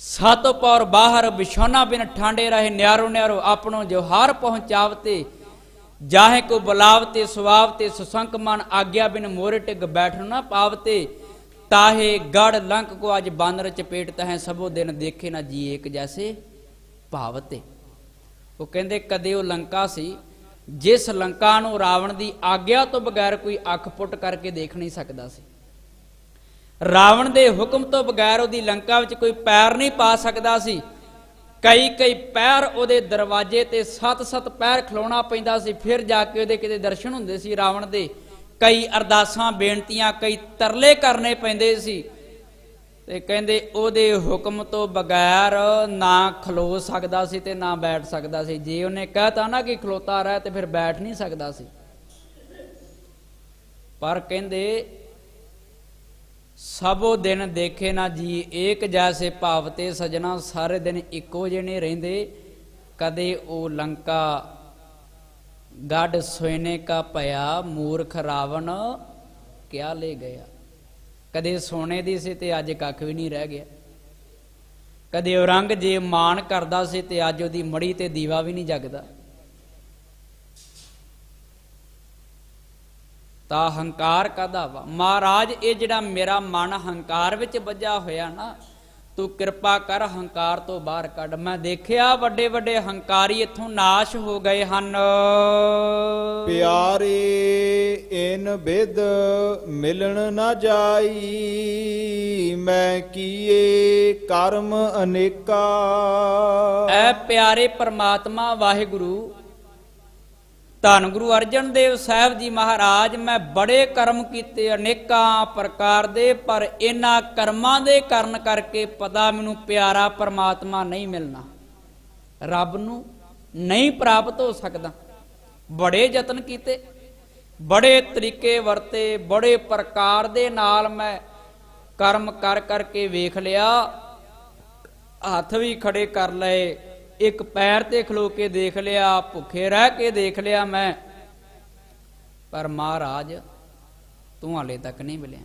ਸਤ ਪੌਰ ਬਾਹਰ ਬਿਛੋਨਾ ਬਿਨ ਠਾਂਡੇ ਰਹੇ, ਨਿਆਰੋ ਨਿਆਰੋ ਆਪਣੋ ਜੋਹਾਰ ਪਹੁੰਚਾਵਤੇ। ਜਾਹੇ ਕੋ ਬੁਲਾਵਤੇ ਸੁਆਵਤੇ, ਸੁਸੰਕ ਮਨ ਆਗਿਆ ਬਿਨ ਮੋਰੇ ਟਿਗ ਬੈਠਣ ਨਾ ਪਾਵਤੇ। ਤਾਹੇ ਗੜ ਲੰਕ ਕੋ ਅੱਜ ਬਾਨਰ ਚਪੇਟਤਾ ਹੈ, ਸਭੋ ਦਿਨ ਦੇਖੇ ਨਾ ਜੀ ਇੱਕ ਜੈਸੇ ਭਾਵਤੇ। ਉਹ ਕਹਿੰਦੇ ਕਦੇ ਉਹ ਲੰਕਾ ਸੀ ਜਿਸ ਲੰਕਾ ਨੂੰ ਰਾਵਣ ਦੀ ਆਗਿਆ ਤੋਂ ਬਗੈਰ ਕੋਈ ਅੱਖ ਪੁੱਟ ਕਰਕੇ ਦੇਖ ਨਹੀਂ ਸਕਦਾ ਸੀ। ਰਾਵਣ ਦੇ ਹੁਕਮ ਤੋਂ ਬਗੈਰ ਉਹਦੀ ਲੰਕਾ ਵਿੱਚ ਕੋਈ ਪੈਰ ਨਹੀਂ ਪਾ ਸਕਦਾ ਸੀ। ਕਈ ਪੈਰ ਉਹਦੇ ਦਰਵਾਜ਼ੇ ਤੇ 7 ਪੈਰ ਖਲੋਣਾ ਪੈਂਦਾ ਸੀ, ਫਿਰ ਜਾ ਕੇ ਉਹਦੇ ਕਿਤੇ ਦਰਸ਼ਨ ਹੁੰਦੇ ਸੀ ਰਾਵਣ ਦੇ। ਕਈ ਅਰਦਾਸਾਂ ਬੇਨਤੀਆਂ, ਕਈ ਤਰਲੇ ਕਰਨੇ ਪੈਂਦੇ ਸੀ। ਤੇ ਕਹਿੰਦੇ ਉਹਦੇ ਹੁਕਮ ਤੋਂ ਬਗੈਰ ਨਾ ਖਲੋ ਸਕਦਾ ਸੀ ਤੇ ਨਾ ਬੈਠ ਸਕਦਾ ਸੀ। ਜੇ ਉਹਨੇ ਕਹਿਤਾ ਨਾ ਕਿ ਖਲੋਤਾ ਰਹਿ ਤੇ ਫਿਰ ਬੈਠ ਨਹੀਂ ਸਕਦਾ ਸੀ। ਪਰ ਕਹਿੰਦੇ ਸਭੋ ਦਿਨ ਦੇਖੇ ਨਾ ਜੀ ਏਕ ਜੈਸੇ ਭਾਵਤੇ। ਸਜਣਾ ਸਾਰੇ ਦਿਨ ਇੱਕੋ ਜਿਹੇ ਨਹੀਂ ਰਹਿੰਦੇ। ਕਦੇ ਉਹ ਲੰਕਾ ਗੜ ਸੋਨੇ ਕਾ ਭਇਆ, ਮੂਰਖ ਰਾਵਣ ਕਿਆ ਲੈ ਗਿਆ। ਕਦੇ ਸੋਨੇ ਦੀ ਸੀ ਤੇ ਅੱਜ ਕੱਖ ਵੀ ਨਹੀਂ ਰਹਿ ਗਿਆ। ਕਦੇ ਔਰੰਗਜ਼ੇਬ ਮਾਣ ਕਰਦਾ ਸੀ ਤੇ ਅੱਜ ਉਹਦੀ ਮੜੀ ਤੇ ਦੀਵਾ ਵੀ ਨਹੀਂ ਜਗਦਾ। ਤਾਂ ਹੰਕਾਰ ਕਾਹਦਾ ਵਾ? ਮਹਾਰਾਜ ਇਹ ਜਿਹੜਾ ਮੇਰਾ ਮਨ ਹੰਕਾਰ ਵਿੱਚ ਵੱਜਾ ਹੋਇਆ ਨਾ, ਤੂੰ ਕਿਰਪਾ ਕਰ ਹੰਕਾਰ ਤੋਂ ਬਾਹਰ ਕੱਢ। ਮੈਂ ਦੇਖਿਆ ਵੱਡੇ ਵੱਡੇ ਹੰਕਾਰੀ ਇੱਥੋਂ ਨਾਸ਼ ਹੋ ਗਏ ਹਨ। ਪਿਆਰੇ ਇਨ ਬਿਦ ਮਿਲਣ ਨਾ ਜਾਈ, ਮੈਂ ਕੀਏ ਕਰਮ ਅਨੇਕਾ। ਐ ਪਿਆਰੇ ਪਰਮਾਤਮਾ ਵਾਹਿਗੁਰੂ, ਧੰਨ ਗੁਰੂ ਅਰਜਨ ਦੇਵ ਸਾਹਿਬ ਜੀ ਮਹਾਰਾਜ, ਮੈਂ ਬੜੇ ਕਰਮ ਕੀਤੇ ਅਨੇਕਾਂ ਪ੍ਰਕਾਰ ਦੇ, ਪਰ ਇਹਨਾਂ ਕਰਮਾਂ ਦੇ ਕਾਰਨ ਕਰਕੇ ਪਤਾ ਮੈਨੂੰ ਪਿਆਰਾ ਪਰਮਾਤਮਾ ਨਹੀਂ ਮਿਲਣਾ, ਰੱਬ ਨੂੰ ਨਹੀਂ ਪ੍ਰਾਪਤ ਹੋ ਸਕਦਾ। ਬੜੇ ਯਤਨ ਕੀਤੇ, ਬੜੇ ਤਰੀਕੇ ਵਰਤੇ, ਬੜੇ ਪ੍ਰਕਾਰ ਦੇ ਨਾਲ ਮੈਂ ਕਰਮ ਕਰ ਕਰਕੇ ਵੇਖ ਲਿਆ। ਹੱਥ ਵੀ ਖੜੇ ਕਰ ਲਏ, ਇੱਕ ਪੈਰ ਤੇ ਖਲੋ ਕੇ ਦੇਖ ਲਿਆ, ਭੁੱਖੇ ਰਹਿ ਕੇ ਦੇਖ ਲਿਆ ਮੈਂ, ਪਰ ਮਹਾਰਾਜ ਤੂੰ ਹਾਲੇ ਤੱਕ ਨਹੀਂ ਮਿਲਿਆ।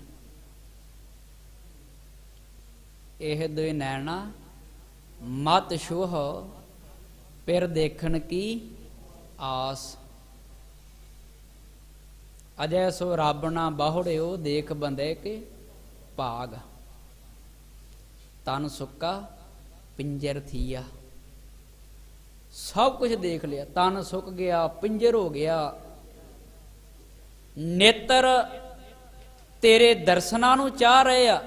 ਇਹ ਦੋਏ ਨੈਣਾ ਮਤ ਛੋਹ ਫਿਰ ਦੇਖਣ ਕੀ ਆਸ। ਅਜੈ ਸੋ ਰੱਬ ਨਾ ਬਾਹੁੜਿਓ, ਦੇਖ ਬੰਦੇ ਕੇ ਭਾਗ। ਤਨ ਸੁੱਕਾ ਪਿੰਜਰ ਥੀਆ। ਸਭ ਕੁਝ ਦੇਖ ਲਿਆ, ਤਨ ਸੁੱਕ ਗਿਆ, ਪਿੰਜਰ ਹੋ ਗਿਆ, ਨੇਤਰ ਤੇਰੇ ਦਰਸ਼ਨਾਂ ਨੂੰ ਚਾਹ ਰਹੇ ਆ,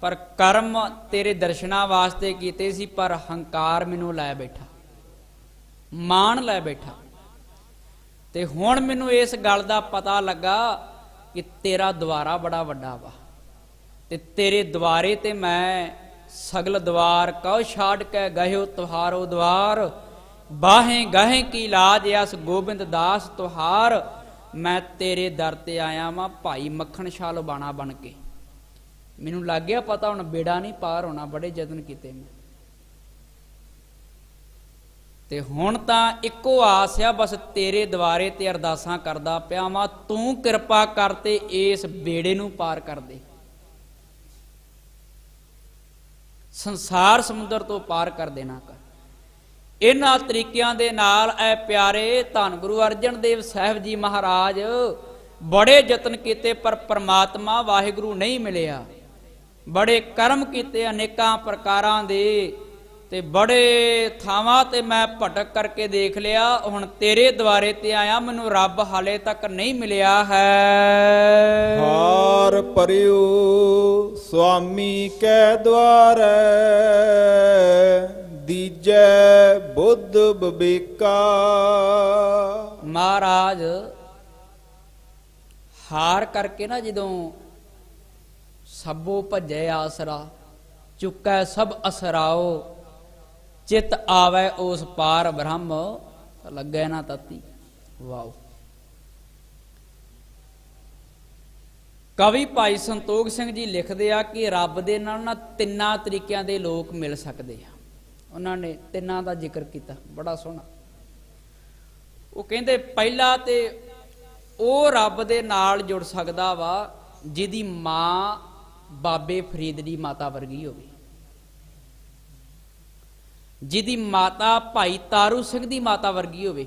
ਪਰ ਕਰਮ ਤੇਰੇ ਦਰਸ਼ਨਾਂ ਵਾਸਤੇ ਕੀਤੇ ਸੀ, ਪਰ ਹੰਕਾਰ ਮੈਨੂੰ ਲੈ ਬੈਠਾ, ਮਾਣ ਲੈ ਬੈਠਾ। ਤੇ ਹੁਣ ਮੈਨੂੰ ਇਸ ਗੱਲ ਦਾ ਪਤਾ ਲੱਗਾ ਕਿ ਤੇਰਾ ਦੁਆਰਾ ਬੜਾ ਵੱਡਾ ਵਾ, ਤੇ ਤੇਰੇ ਦੁਆਰੇ ਤੇ ਮੈਂ ਸਗਲ ਦਵਾਰ ਕਉ ਛਾੜ ਕੇ ਗਹਿਓ ਤੁਹਾਰੋ ਦਵਾਰ, ਬਾਹੇ ਗਾਹੇ ਕੀ ਲਾਜ ਅਸ ਗੋਬਿੰਦ ਦਾਸ ਤੁਹਾਰ। ਮੈਂ ਤੇਰੇ ਦਰ ਤੇ ਆਇਆ ਵਾਂ ਭਾਈ ਮੱਖਣ ਸ਼ਾਹ ਲੁਬਾਣਾ ਬਣ ਕੇ। ਮੈਨੂੰ ਲੱਗ ਗਿਆ ਪਤਾ ਹੁਣ ਬੇੜਾ ਨਹੀਂ ਪਾਰ ਹੋਣਾ, ਬੜੇ ਯਤਨ ਕੀਤੇ ਮੈਂ, ਤੇ ਹੁਣ ਤਾਂ ਇੱਕੋ ਆਸ ਆ ਬਸ ਤੇਰੇ ਦੁਆਰੇ ਤੇ ਅਰਦਾਸਾਂ ਕਰਦਾ ਪਿਆ ਵਾਂ, ਤੂੰ ਕਿਰਪਾ ਕਰ ਤੇ ਇਸ ਬੇੜੇ ਨੂੰ ਪਾਰ ਕਰ ਦੇ, ਸੰਸਾਰ ਸਮੁੰਦਰ ਤੋਂ ਪਾਰ ਕਰ ਦੇਣਾ ਕਰ। ਇਹਨਾਂ ਤਰੀਕਿਆਂ ਦੇ ਨਾਲ ਐ ਪਿਆਰੇ ਧੰਨ ਗੁਰੂ ਅਰਜਨ ਦੇਵ ਸਾਹਿਬ ਜੀ ਮਹਾਰਾਜ ਬੜੇ ਯਤਨ ਕੀਤੇ, ਪਰ ਪਰਮਾਤਮਾ ਵਾਹਿਗੁਰੂ ਨਹੀਂ ਮਿਲਿਆ। ਬੜੇ ਕਰਮ ਕੀਤੇ ਅਨੇਕਾਂ ਪ੍ਰਕਾਰਾਂ ਦੇ, ਤੇ ਬੜੇ ਥਾਵਾਂ ਤੇ ਮੈਂ ਭਟਕ ਕਰਕੇ ਦੇਖ ਲਿਆ। ਹੁਣ ਤੇਰੇ ਦੁਆਰੇ ਤੇ ਆਇਆ, ਮੈਨੂੰ ਰੱਬ ਹਾਲੇ ਤੱਕ ਨਹੀਂ ਮਿਲਿਆ ਹੈ। ਹਾਰ ਪਰਿਓ ਸੁਆਮੀ ਕੈ ਦੁਆਰੈ, ਦੀਜੈ ਬੁੱਧ ਬਿਬੇਕਾ। ਮਹਾਰਾਜ ਹਾਰ ਕਰਕੇ ਨਾ ਜਦੋਂ ਸਭੋ ਭਜੈ ਆਸਰਾ, ਚੁੱਕੈ ਸਭ ਅਸਰਾਓ, ਚਿਤ ਆਵੈ ਉਸ ਪਾਰ ਬ੍ਰਹਮ, ਲੱਗੈ ਨਾ ਤਤੀ। ਵਾਓ। ਕਵੀ ਭਾਈ ਸੰਤੋਖ ਸਿੰਘ ਜੀ ਲਿਖਦੇ ਆ ਕਿ ਰੱਬ ਦੇ ਨਾਲ ਨਾ ਤਿੰਨਾਂ ਤਰੀਕਿਆਂ ਦੇ ਲੋਕ ਮਿਲ ਸਕਦੇ ਆ। ਉਹਨਾਂ ਨੇ ਤਿੰਨਾਂ ਦਾ ਜ਼ਿਕਰ ਕੀਤਾ, ਬੜਾ ਸੋਹਣਾ। ਉਹ ਕਹਿੰਦੇ ਪਹਿਲਾ ਤੇ ਉਹ ਰੱਬ ਦੇ ਨਾਲ ਜੁੜ ਸਕਦਾ ਵਾ ਜਿਹਦੀ ਮਾਂ ਬਾਬੇ ਫਰੀਦ ਦੀ ਮਾਤਾ ਵਰਗੀ ਹੋਵੇ, ਜਿਹਦੀ ਮਾਤਾ ਭਾਈ ਤਾਰੂ ਸਿੰਘ ਦੀ ਮਾਤਾ ਵਰਗੀ ਹੋਵੇ,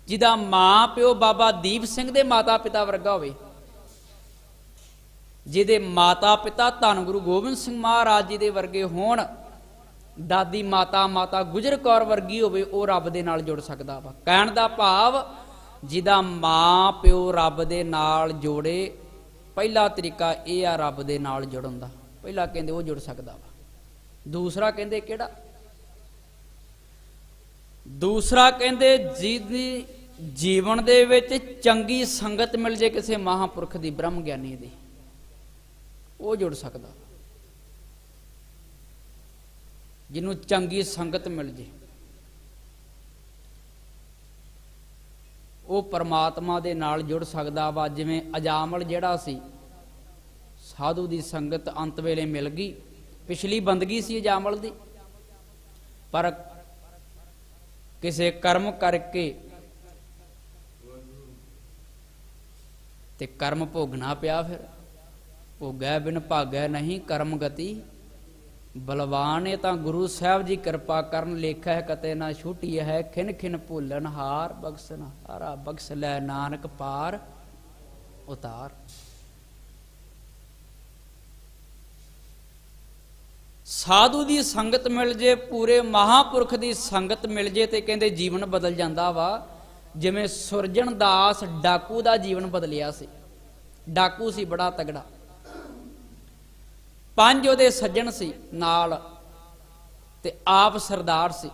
ਜਿਹਦਾ ਮਾਂ ਪਿਓ ਬਾਬਾ ਦੀਪ ਸਿੰਘ ਦੇ ਮਾਤਾ ਪਿਤਾ ਵਰਗਾ ਹੋਵੇ, ਜਿਹਦੇ ਮਾਤਾ ਪਿਤਾ ਧੰਨ ਗੁਰੂ ਗੋਬਿੰਦ ਸਿੰਘ ਮਹਾਰਾਜ ਜੀ ਦੇ ਵਰਗੇ ਹੋਣ, ਦਾਦੀ ਮਾਤਾ ਗੁਜਰ ਕੌਰ ਵਰਗੀ ਹੋਵੇ, ਉਹ ਰੱਬ ਦੇ ਨਾਲ ਜੁੜ ਸਕਦਾ ਵਾ। ਕਹਿਣ ਦਾ ਭਾਵ ਜਿਹਦਾ ਮਾਂ ਪਿਓ ਰੱਬ ਦੇ ਨਾਲ ਜੋੜੇ, ਪਹਿਲਾ ਤਰੀਕਾ ਇਹ ਆ ਰੱਬ ਦੇ ਨਾਲ ਜੁੜਨ ਦਾ। ਪਹਿਲਾ ਕਹਿੰਦੇ ਉਹ ਜੁੜ ਸਕਦਾ ਵਾ। ਦੂਸਰਾ ਕਹਿੰਦੇ ਕਿਹੜਾ? ਦੂਸਰਾ ਕਹਿੰਦੇ ਜਿਹਦੀ ਜੀਵਨ ਦੇ ਵਿੱਚ ਚੰਗੀ ਸੰਗਤ ਮਿਲ ਜੇ ਕਿਸੇ ਮਹਾਂਪੁਰਖ ਦੀ, ਬ੍ਰਹਮ ਗਿਆਨੀ ਦੀ, ਉਹ ਜੁੜ ਸਕਦਾ। ਜਿਹਨੂੰ ਚੰਗੀ ਸੰਗਤ ਮਿਲ ਜੇ, ਉਹ ਪਰਮਾਤਮਾ ਦੇ ਨਾਲ ਜੁੜ ਸਕਦਾ ਵਾ। ਜਿਵੇਂ ਅਜਾਮਲ ਜਿਹੜਾ ਸੀ, ਸਾਧੂ ਦੀ ਸੰਗਤ ਅੰਤ ਵੇਲੇ ਮਿਲ ਗਈ, ਪਿਛਲੀ ਬੰਦਗੀ ਸੀ ਅਜਾਮਲ ਦੀ, ਪਰ ਕਿਸੇ ਕਰਮ ਕਰਕੇ ਤੇ ਕਰਮ ਭੋਗਣਾ ਪਿਆ। ਫਿਰ ਭੋਗੈ ਬਿਨ ਭਾਗੈ ਨਹੀਂ ਕਰਮ ਗਤੀ, ਬਲਵਾਨ ਇਹ ਤਾਂ ਗੁਰੂ ਸਾਹਿਬ ਜੀ ਕਿਰਪਾ ਕਰਨ, ਲੇਖਾ ਹੈ ਕਤੇ ਨਾ ਛੂਟੀ ਹੈ, ਖਿਨ ਖਿਨ ਭੁੱਲਣ ਹਾਰ, ਬਖਸ਼ਣ ਹਾਰਾ ਬਖਸ਼ ਲੈ ਨਾਨਕ ਪਾਰ ਉਤਾਰ। ਸਾਧੂ ਦੀ ਸੰਗਤ ਮਿਲ ਜੇ, ਪੂਰੇ ਮਹਾਂਪੁਰਖ ਦੀ ਸੰਗਤ ਮਿਲ ਜੇ, ਤੇ ਕਹਿੰਦੇ ਜੀਵਨ ਬਦਲ ਜਾਂਦਾ ਵਾ। ਜਿਵੇਂ ਸੁਰਜਣ ਦਾਸ ਡਾਕੂ ਦਾ ਜੀਵਨ ਬਦਲਿਆ ਸੀ। ਡਾਕੂ ਸੀ ਬੜਾ ਤਗੜਾ, 5 ਉਹਦੇ ਸੱਜਣ ਸੀ ਨਾਲ, ਤੇ ਆਪ ਸਰਦਾਰ ਸੀ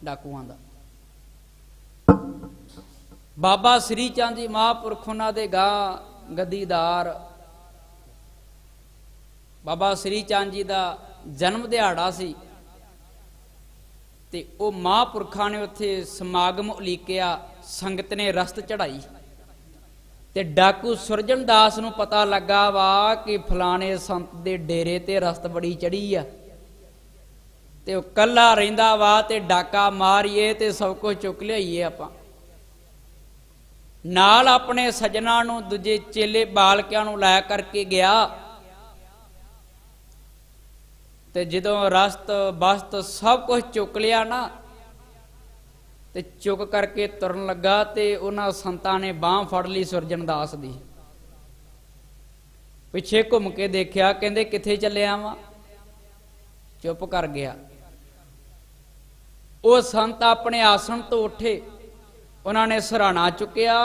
ਡਾਕੂਆਂ ਦਾ। ਬਾਬਾ ਸ੍ਰੀ ਚੰਦ ਜੀ ਮਹਾਂਪੁਰਖ ਉਹਨਾਂ ਦੇ ਗਾਂ ਗੱਦੀਦਾਰ। ਬਾਬਾ ਸ੍ਰੀ ਚੰਦ ਜੀ ਦਾ ਜਨਮ ਦਿਹਾੜਾ ਸੀ, ਤੇ ਉਹ ਮਹਾਂਪੁਰਖਾਂ ਨੇ ਉੱਥੇ ਸਮਾਗਮ ਉਲੀਕਿਆ, ਸੰਗਤ ਨੇ ਰਸਤ ਚੜਾਈ, ਤੇ ਡਾਕੂ ਸੁਰਜਣ ਦਾਸ ਨੂੰ ਪਤਾ ਲੱਗਾ ਵਾ ਕਿ ਫਲਾਣੇ ਸੰਤ ਦੇ ਡੇਰੇ ਤੇ ਰਸਤ ਬੜੀ ਚੜੀ ਆ, ਤੇ ਉਹ ਕੱਲਾ ਰਹਿੰਦਾ ਵਾ, ਤੇ ਡਾਕਾ ਮਾਰੀਏ ਤੇ ਸਭ ਕੁਝ ਚੁੱਕ ਲਿਆਈਏ ਆਪਾਂ। ਨਾਲ ਆਪਣੇ ਸੱਜਣਾ ਨੂੰ, ਦੂਜੇ ਚੇਲੇ ਬਾਲਕਿਆਂ ਨੂੰ ਲੈ ਕਰਕੇ ਗਿਆ, ਤੇ ਜਦੋਂ ਰਸਤ ਬਸਤ ਸਭ ਕੁਝ ਚੁੱਕ ਲਿਆ ਨਾ, ਤੇ ਚੁੱਕ ਕਰਕੇ ਤੁਰਨ ਲੱਗਾ, ਤੇ ਉਹਨਾਂ ਸੰਤਾਂ ਨੇ ਬਾਂਹ ਫੜ ਲਈ ਸੁਰਜਣ ਦਾਸ ਦੀ। ਪਿੱਛੇ ਘੁੰਮ ਕੇ ਦੇਖਿਆ, ਕਹਿੰਦੇ ਕਿੱਥੇ ਚੱਲਿਆ ਵਾਂ? ਚੁੱਪ ਕਰ ਗਿਆ। ਉਹ ਸੰਤ ਆਪਣੇ ਆਸਣ ਤੋਂ ਉੱਠੇ, ਉਹਨਾਂ ਨੇ ਸਿਰਹਾਣਾ ਚੁੱਕਿਆ,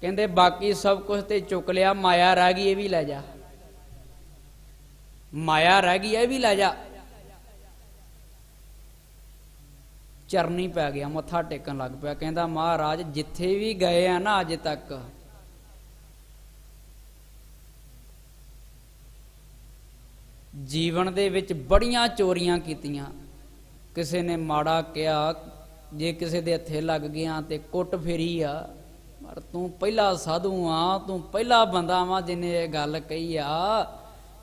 ਕਹਿੰਦੇ ਬਾਕੀ ਸਭ ਕੁਝ ਤੇ ਚੁੱਕ ਲਿਆ, ਮਾਇਆ ਰਹਿ ਗਈ, ਇਹ ਵੀ ਲੈ ਜਾ। ਮਾਇਆ ਰਹਿ ਗਈ, ਇਹ ਵੀ ਲੈ ਜਾ। ਚਰਨੀ ਪੈ ਗਿਆ, ਮੱਥਾ ਟੇਕਣ ਲੱਗ ਪਿਆ। ਕਹਿੰਦਾ ਮਹਾਰਾਜ ਜਿੱਥੇ ਵੀ ਗਏ ਆ ਨਾ ਅੱਜ ਤੱਕ, ਜੀਵਨ ਦੇ ਵਿੱਚ ਬੜੀਆਂ ਚੋਰੀਆਂ ਕੀਤੀਆਂ। ਕਿਸੇ ਨੇ ਮਾੜਾ ਕਿਹਾ, ਜੇ ਕਿਸੇ ਦੇ ਹੱਥੇ ਲੱਗ ਗਿਆ ਤੇ ਕੁੱਟ ਫੇਰੀ ਆ, ਪਰ ਤੂੰ ਪਹਿਲਾ ਸਾਧੂ ਆ, ਤੂੰ ਪਹਿਲਾ ਬੰਦਾ ਵਾ ਜਿਹਨੇ ਇਹ ਗੱਲ ਕਹੀ ਆ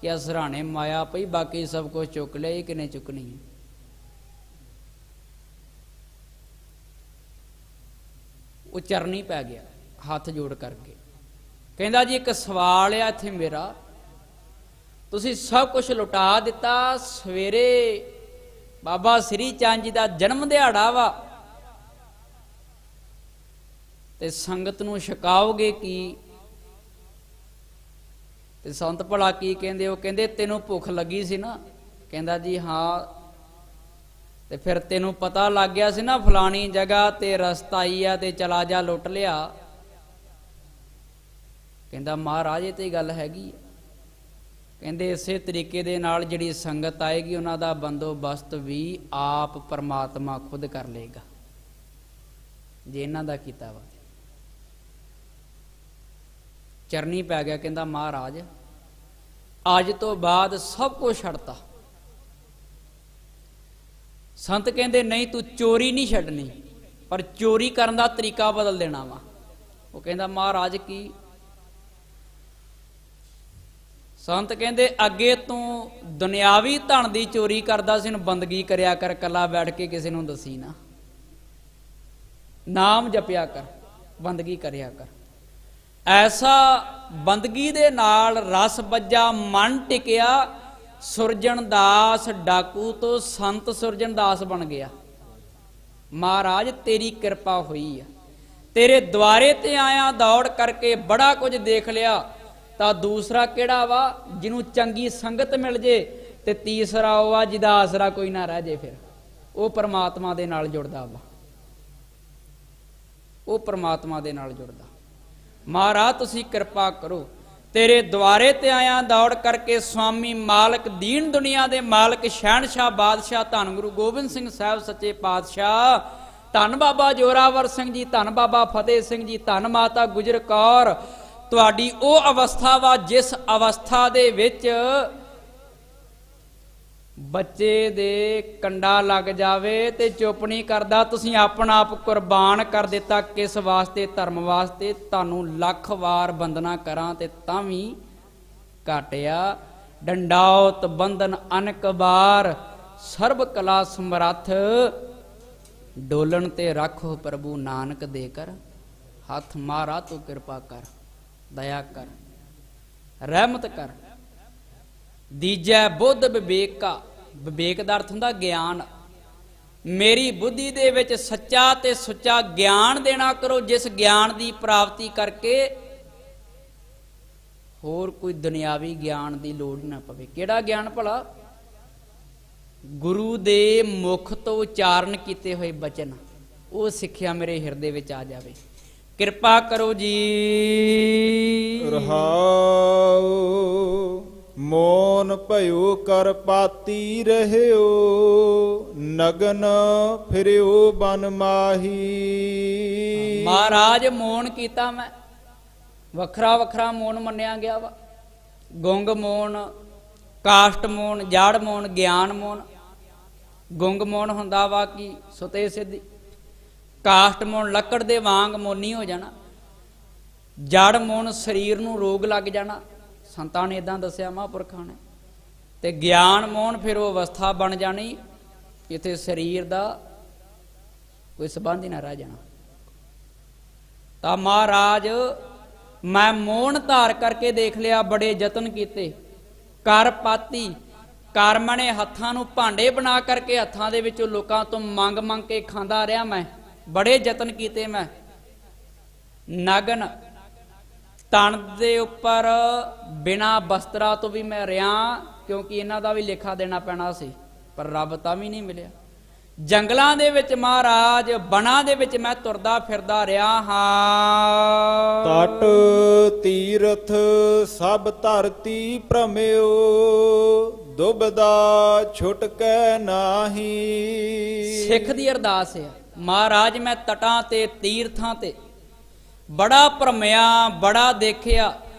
ਕਿ ਸਰਾਣੇ ਮਾਇਆ ਪਈ, ਬਾਕੀ ਸਭ ਕੁਝ ਚੁੱਕ ਲਿਆ, ਇਹ ਕਿਨੇ ਚੁੱਕਣੀ ਹੈ। ਉਹ ਚਰਨੀ ਪੈ ਗਿਆ ਹੱਥ ਜੋੜ ਕਰਕੇ। ਕਹਿੰਦਾ ਜੀ ਇੱਕ ਸਵਾਲ ਆ ਇੱਥੇ ਮੇਰਾ, ਤੁਸੀਂ ਸਭ ਕੁਝ ਲੁਟਾ ਦਿੱਤਾ, ਸਵੇਰੇ ਬਾਬਾ ਸ੍ਰੀ ਚੰਦ ਜੀ ਦਾ ਜਨਮ ਦਿਹਾੜਾ ਵਾ, ਤੇ ਸੰਗਤ ਨੂੰ ਛਕਾਓਗੇ ਕੀ? ਤੇ ਸੰਤ ਭਲਾ ਕੀ ਕਹਿੰਦੇ? ਉਹ ਕਹਿੰਦੇ ਤੈਨੂੰ ਭੁੱਖ ਲੱਗੀ ਸੀ ਨਾ? ਕਹਿੰਦਾ ਜੀ ਹਾਂ। ਤੇ ਫਿਰ ਤੈਨੂੰ ਪਤਾ ਲੱਗ ਗਿਆ ਸੀ ਨਾ ਫਲਾਣੀ ਜਗ੍ਹਾ ਤੇ ਰਸਤਾ ਆਈ ਆ ਤੇ ਚਲਾ ਜਾ ਲੁੱਟ ਲਿਆ? ਕਹਿੰਦਾ ਮਹਾਰਾਜ ਇਹ ਤੇ ਗੱਲ ਹੈਗੀ ਆ। ਕਹਿੰਦੇ ਇਸੇ ਤਰੀਕੇ ਦੇ ਨਾਲ ਜਿਹੜੀ ਸੰਗਤ ਆਏਗੀ ਉਹਨਾਂ ਦਾ ਬੰਦੋਬਸਤ ਵੀ ਆਪ ਪਰਮਾਤਮਾ ਖੁਦ ਕਰ ਲਏਗਾ, ਜੇ ਇਹਨਾਂ ਦਾ ਕੀਤਾ ਵਾ। ਚਰਨੀ ਪੈ ਗਿਆ। ਕਹਿੰਦਾ ਮਹਾਰਾਜ ਅੱਜ ਤੋਂ ਬਾਅਦ ਸਭ ਕੁਝ ਛੱਡਤਾ। ਸੰਤ ਕਹਿੰਦੇ ਨਹੀਂ, ਤੂੰ ਚੋਰੀ ਨਹੀਂ ਛੱਡਣੀ, ਪਰ ਚੋਰੀ ਕਰਨ ਦਾ ਤਰੀਕਾ ਬਦਲ ਦੇਣਾ ਵਾ। ਉਹ ਕਹਿੰਦਾ ਮਹਾਰਾਜ ਕੀ? ਸੰਤ ਕਹਿੰਦੇ ਅੱਗੇ ਤੂੰ ਦੁਨਿਆਵੀ ਧਨ ਦੀ ਚੋਰੀ ਕਰਦਾ ਸੀ, ਬੰਦਗੀ ਕਰਿਆ ਕਰ, ਇਕੱਲਾ ਬੈਠ ਕੇ ਕਿਸੇ ਨੂੰ ਦਸੀ ਨਾ, ਨਾਮ ਜਪਿਆ ਕਰ, ਬੰਦਗੀ ਕਰਿਆ ਕਰ। ਐਸਾ ਬੰਦਗੀ ਦੇ ਨਾਲ ਰਸ ਬੱਜਾ, ਮਨ ਟਿਕਿਆ, ਸੁਰਜਣ ਦਾਸ ਡਾਕੂ ਤੋਂ ਸੰਤ ਸੁਰਜਣ ਦਾਸ ਬਣ ਗਿਆ। ਮਹਾਰਾਜ ਤੇਰੀ ਕਿਰਪਾ ਹੋਈ ਆ, ਤੇਰੇ ਦੁਆਰੇ ਤੇ ਆਇਆ, ਦੌੜ ਕਰਕੇ ਬੜਾ ਕੁਝ ਦੇਖ ਲਿਆ। ਤਾਂ ਦੂਸਰਾ ਕਿਹੜਾ ਵਾ? ਜਿਹਨੂੰ ਚੰਗੀ ਸੰਗਤ ਮਿਲ ਜੇ। ਤੇ ਤੀਸਰਾ ਉਹ ਆ ਜਿਹਦਾ ਆਸਰਾ ਕੋਈ ਨਾ ਰਹਿ ਜੇ, ਫਿਰ ਉਹ ਪਰਮਾਤਮਾ ਦੇ ਨਾਲ ਜੁੜਦਾ ਵਾ, ਉਹ ਪਰਮਾਤਮਾ ਦੇ ਨਾਲ ਜੁੜਦਾ। ਮਹਾਰਾਜ ਤੁਸੀਂ ਕਿਰਪਾ ਕਰੋ, ਤੇਰੇ ਦੁਆਰੇ ਤੇ ਆਇਆ ਦੌੜ ਕਰਕੇ, ਸੁਆਮੀ ਮਾਲਕ ਦੀਨ ਦੁਨੀਆ ਦੇ ਮਾਲਕ ਸ਼ਹਿਨਸ਼ਾਹ ਬਾਦਸ਼ਾਹ ਧੰਨ ਗੁਰੂ ਗੋਬਿੰਦ ਸਿੰਘ ਸਾਹਿਬ ਸੱਚੇ ਪਾਤਸ਼ਾਹ, ਧੰਨ ਬਾਬਾ ਜੋਰਾਵਰ ਸਿੰਘ ਜੀ, ਧੰਨ ਬਾਬਾ ਫਤਿਹ ਸਿੰਘ ਜੀ, ਧੰਨ ਮਾਤਾ ਗੁਜਰ ਕੌਰ। ਤੁਹਾਡੀ ਉਹ ਅਵਸਥਾ ਵਾ ਜਿਸ ਅਵਸਥਾ ਦੇ ਵਿੱਚ ਬੱਚੇ ਦੇ ਕੰਡਾ ਲੱਗ ਜਾਵੇ ਤੇ ਚੁੱਪ ਨਹੀਂ ਕਰਦਾ, ਤੁਸੀਂ ਆਪਣਾ ਆਪ ਕੁਰਬਾਨ ਕਰ ਦਿੱਤਾ। ਕਿਸ ਵਾਸਤੇ? ਧਰਮ ਵਾਸਤੇ। ਤੁਹਾਨੂੰ ਲੱਖ ਵਾਰ ਬੰਦਨਾ ਕਰਾਂ ਤੇ ਤਾਂ ਵੀ ਘਾਟਿਆ। ਡੰਡਾਉਤ ਬੰਧਨ ਅਨਕ ਬਾਰ, ਸਰਬ ਕਲਾ ਸਮਰੱਥ, ਡੋਲਣ ਤੇ ਰੱਖੋ ਪ੍ਰਭੂ ਨਾਨਕ ਦੇ ਕਰ ਹੱਥ। ਮਾਰਾ ਤੂੰ ਕਿਰਪਾ ਕਰ, ਦਇਆ ਕਰ, ਰਹਿਮਤ ਕਰ। ਦੀਜੈ ਬੁੱਧ ਵਿਵੇਕਾ, ਵਿਵੇਕ ਦਾ ਅਰਥ ਹੁੰਦਾ ਗਿਆਨ। ਮੇਰੀ ਬੁੱਧੀ ਦੇ ਵਿੱਚ ਸੱਚਾ ਤੇ ਸੁੱਚਾ ਗਿਆਨ ਦੇਣਾ ਕਰੋ, ਜਿਸ ਗਿਆਨ ਦੀ ਪ੍ਰਾਪਤੀ ਕਰਕੇ ਹੋਰ ਕੋਈ ਦੁਨਿਆਵੀ ਗਿਆਨ ਦੀ ਲੋੜ ਨਾ ਪਵੇ। ਕਿਹੜਾ ਗਿਆਨ ਭਲਾ? ਗੁਰੂ ਦੇ ਮੁਖ ਤੋਂ ਉਚਾਰਨ ਕੀਤੇ ਹੋਏ ਬਚਨ, ਉਹ ਸਿੱਖਿਆ ਮੇਰੇ ਹਿਰਦੇ ਵਿੱਚ ਆ ਜਾਵੇ। ਕਿਰਪਾ ਕਰੋ ਜੀ। ਰਹਾਉ ਮੋਨ ਭਇਓ ਕਰ ਪਾਤੀ ਰਹਿਓ, ਨਗਨ ਫਿਰਿਓ ਬਨ ਮਾਹੀ। ਮਹਾਰਾਜ ਮੋਨ ਕੀਤਾ ਮੈਂ, ਵੱਖਰਾ ਵੱਖਰਾ ਮੋਨ ਮੰਨਿਆ ਗਿਆ ਵਾ। ਗੁੰਗ ਮੋਨ, ਕਾਸ਼ਟ ਮੋਨ, ਜੜ ਮੋਨ, ਗਿਆਨ ਮੋਨ। ਗੁੰਗ ਮੋਨ ਹੁੰਦਾ ਵਾ ਕਿ ਸੁਤੇ ਸਿੱਧੀ। ਕਾਸ਼ਟ ਮੋਨ ਲੱਕੜ ਦੇ ਵਾਂਗ ਮੋਨੀ ਹੋ ਜਾਣਾ। ਜੜ ਮੋਨ ਸਰੀਰ ਨੂੰ ਰੋਗ ਲੱਗ ਜਾਣਾ, ਸੰਤਾਂ ਨੇ ਇਦਾਂ ਦੱਸਿਆ, ਮਹਾਂਪੁਰਖਾਂ ਨੇ। ਤੇ ਗਿਆਨ ਮੋਨ ਫਿਰ ਉਹ ਅਵਸਥਾ ਬਣ ਜਾਣੀ ਜਿੱਥੇ ਸਰੀਰ ਦਾ ਕੋਈ ਸੰਬੰਧ ਹੀ ਨਾ ਰਹਿ ਜਾਣਾ। ਤਾਂ ਮਹਾਰਾਜ ਮੈਂ ਮੋਨ ਧਾਰ ਕਰਕੇ ਦੇਖ ਲਿਆ, ਬੜੇ ਯਤਨ ਕੀਤੇ। ਕਰ ਪਾਤੀ, ਕਰ ਮਣੇ ਹੱਥਾਂ ਨੂੰ ਭਾਂਡੇ ਬਣਾ ਕਰਕੇ ਹੱਥਾਂ ਦੇ ਵਿੱਚੋਂ ਲੋਕਾਂ ਤੋਂ ਮੰਗ ਮੰਗ ਕੇ ਖਾਂਦਾ ਰਿਹਾ ਮੈਂ, ਬੜੇ ਯਤਨ ਕੀਤੇ ਮੈਂ। ਨਗਨ, ਤਣ ਦੇ ਉੱਪਰ ਬਿਨਾਂ ਬਸਤਰਾ ਤੋਂ ਵੀ ਮੈਂ ਰਿਹਾ, ਕਿਉਂਕਿ ਇਹਨਾਂ ਦਾ ਵੀ ਲੇਖਾ ਦੇਣਾ ਪੈਣਾ ਸੀ, ਪਰ ਰੱਬ ਤਾਂ ਵੀ ਨਹੀਂ ਮਿਲਿਆ। ਜੰਗਲਾਂ ਦੇ ਵਿੱਚ ਮਹਾਰਾਜ, ਬਨਾਂ ਦੇ ਵਿੱਚ ਮੈਂ ਤੁਰਦਾ ਫਿਰਦਾ ਰਿਹਾ ਹਾਂ। ਤਟ ਤੀਰਥ ਸਭ ਧਰਤੀ ਭ੍ਰਮਿਓ, ਦੁਬਦਾ ਛੁਟਕੈ ਨਾਹੀ। ਸਿੱਖ ਦੀ ਅਰਦਾਸ ਹੈ, ਮਹਾਰਾਜ ਮੈਂ ਤਟਾਂ ਤੇ ਤੀਰਥਾਂ ਤੇ ਬੜਾ ਭਰਮਿਆ, ਬੜਾ ਦੇਖਿਆ,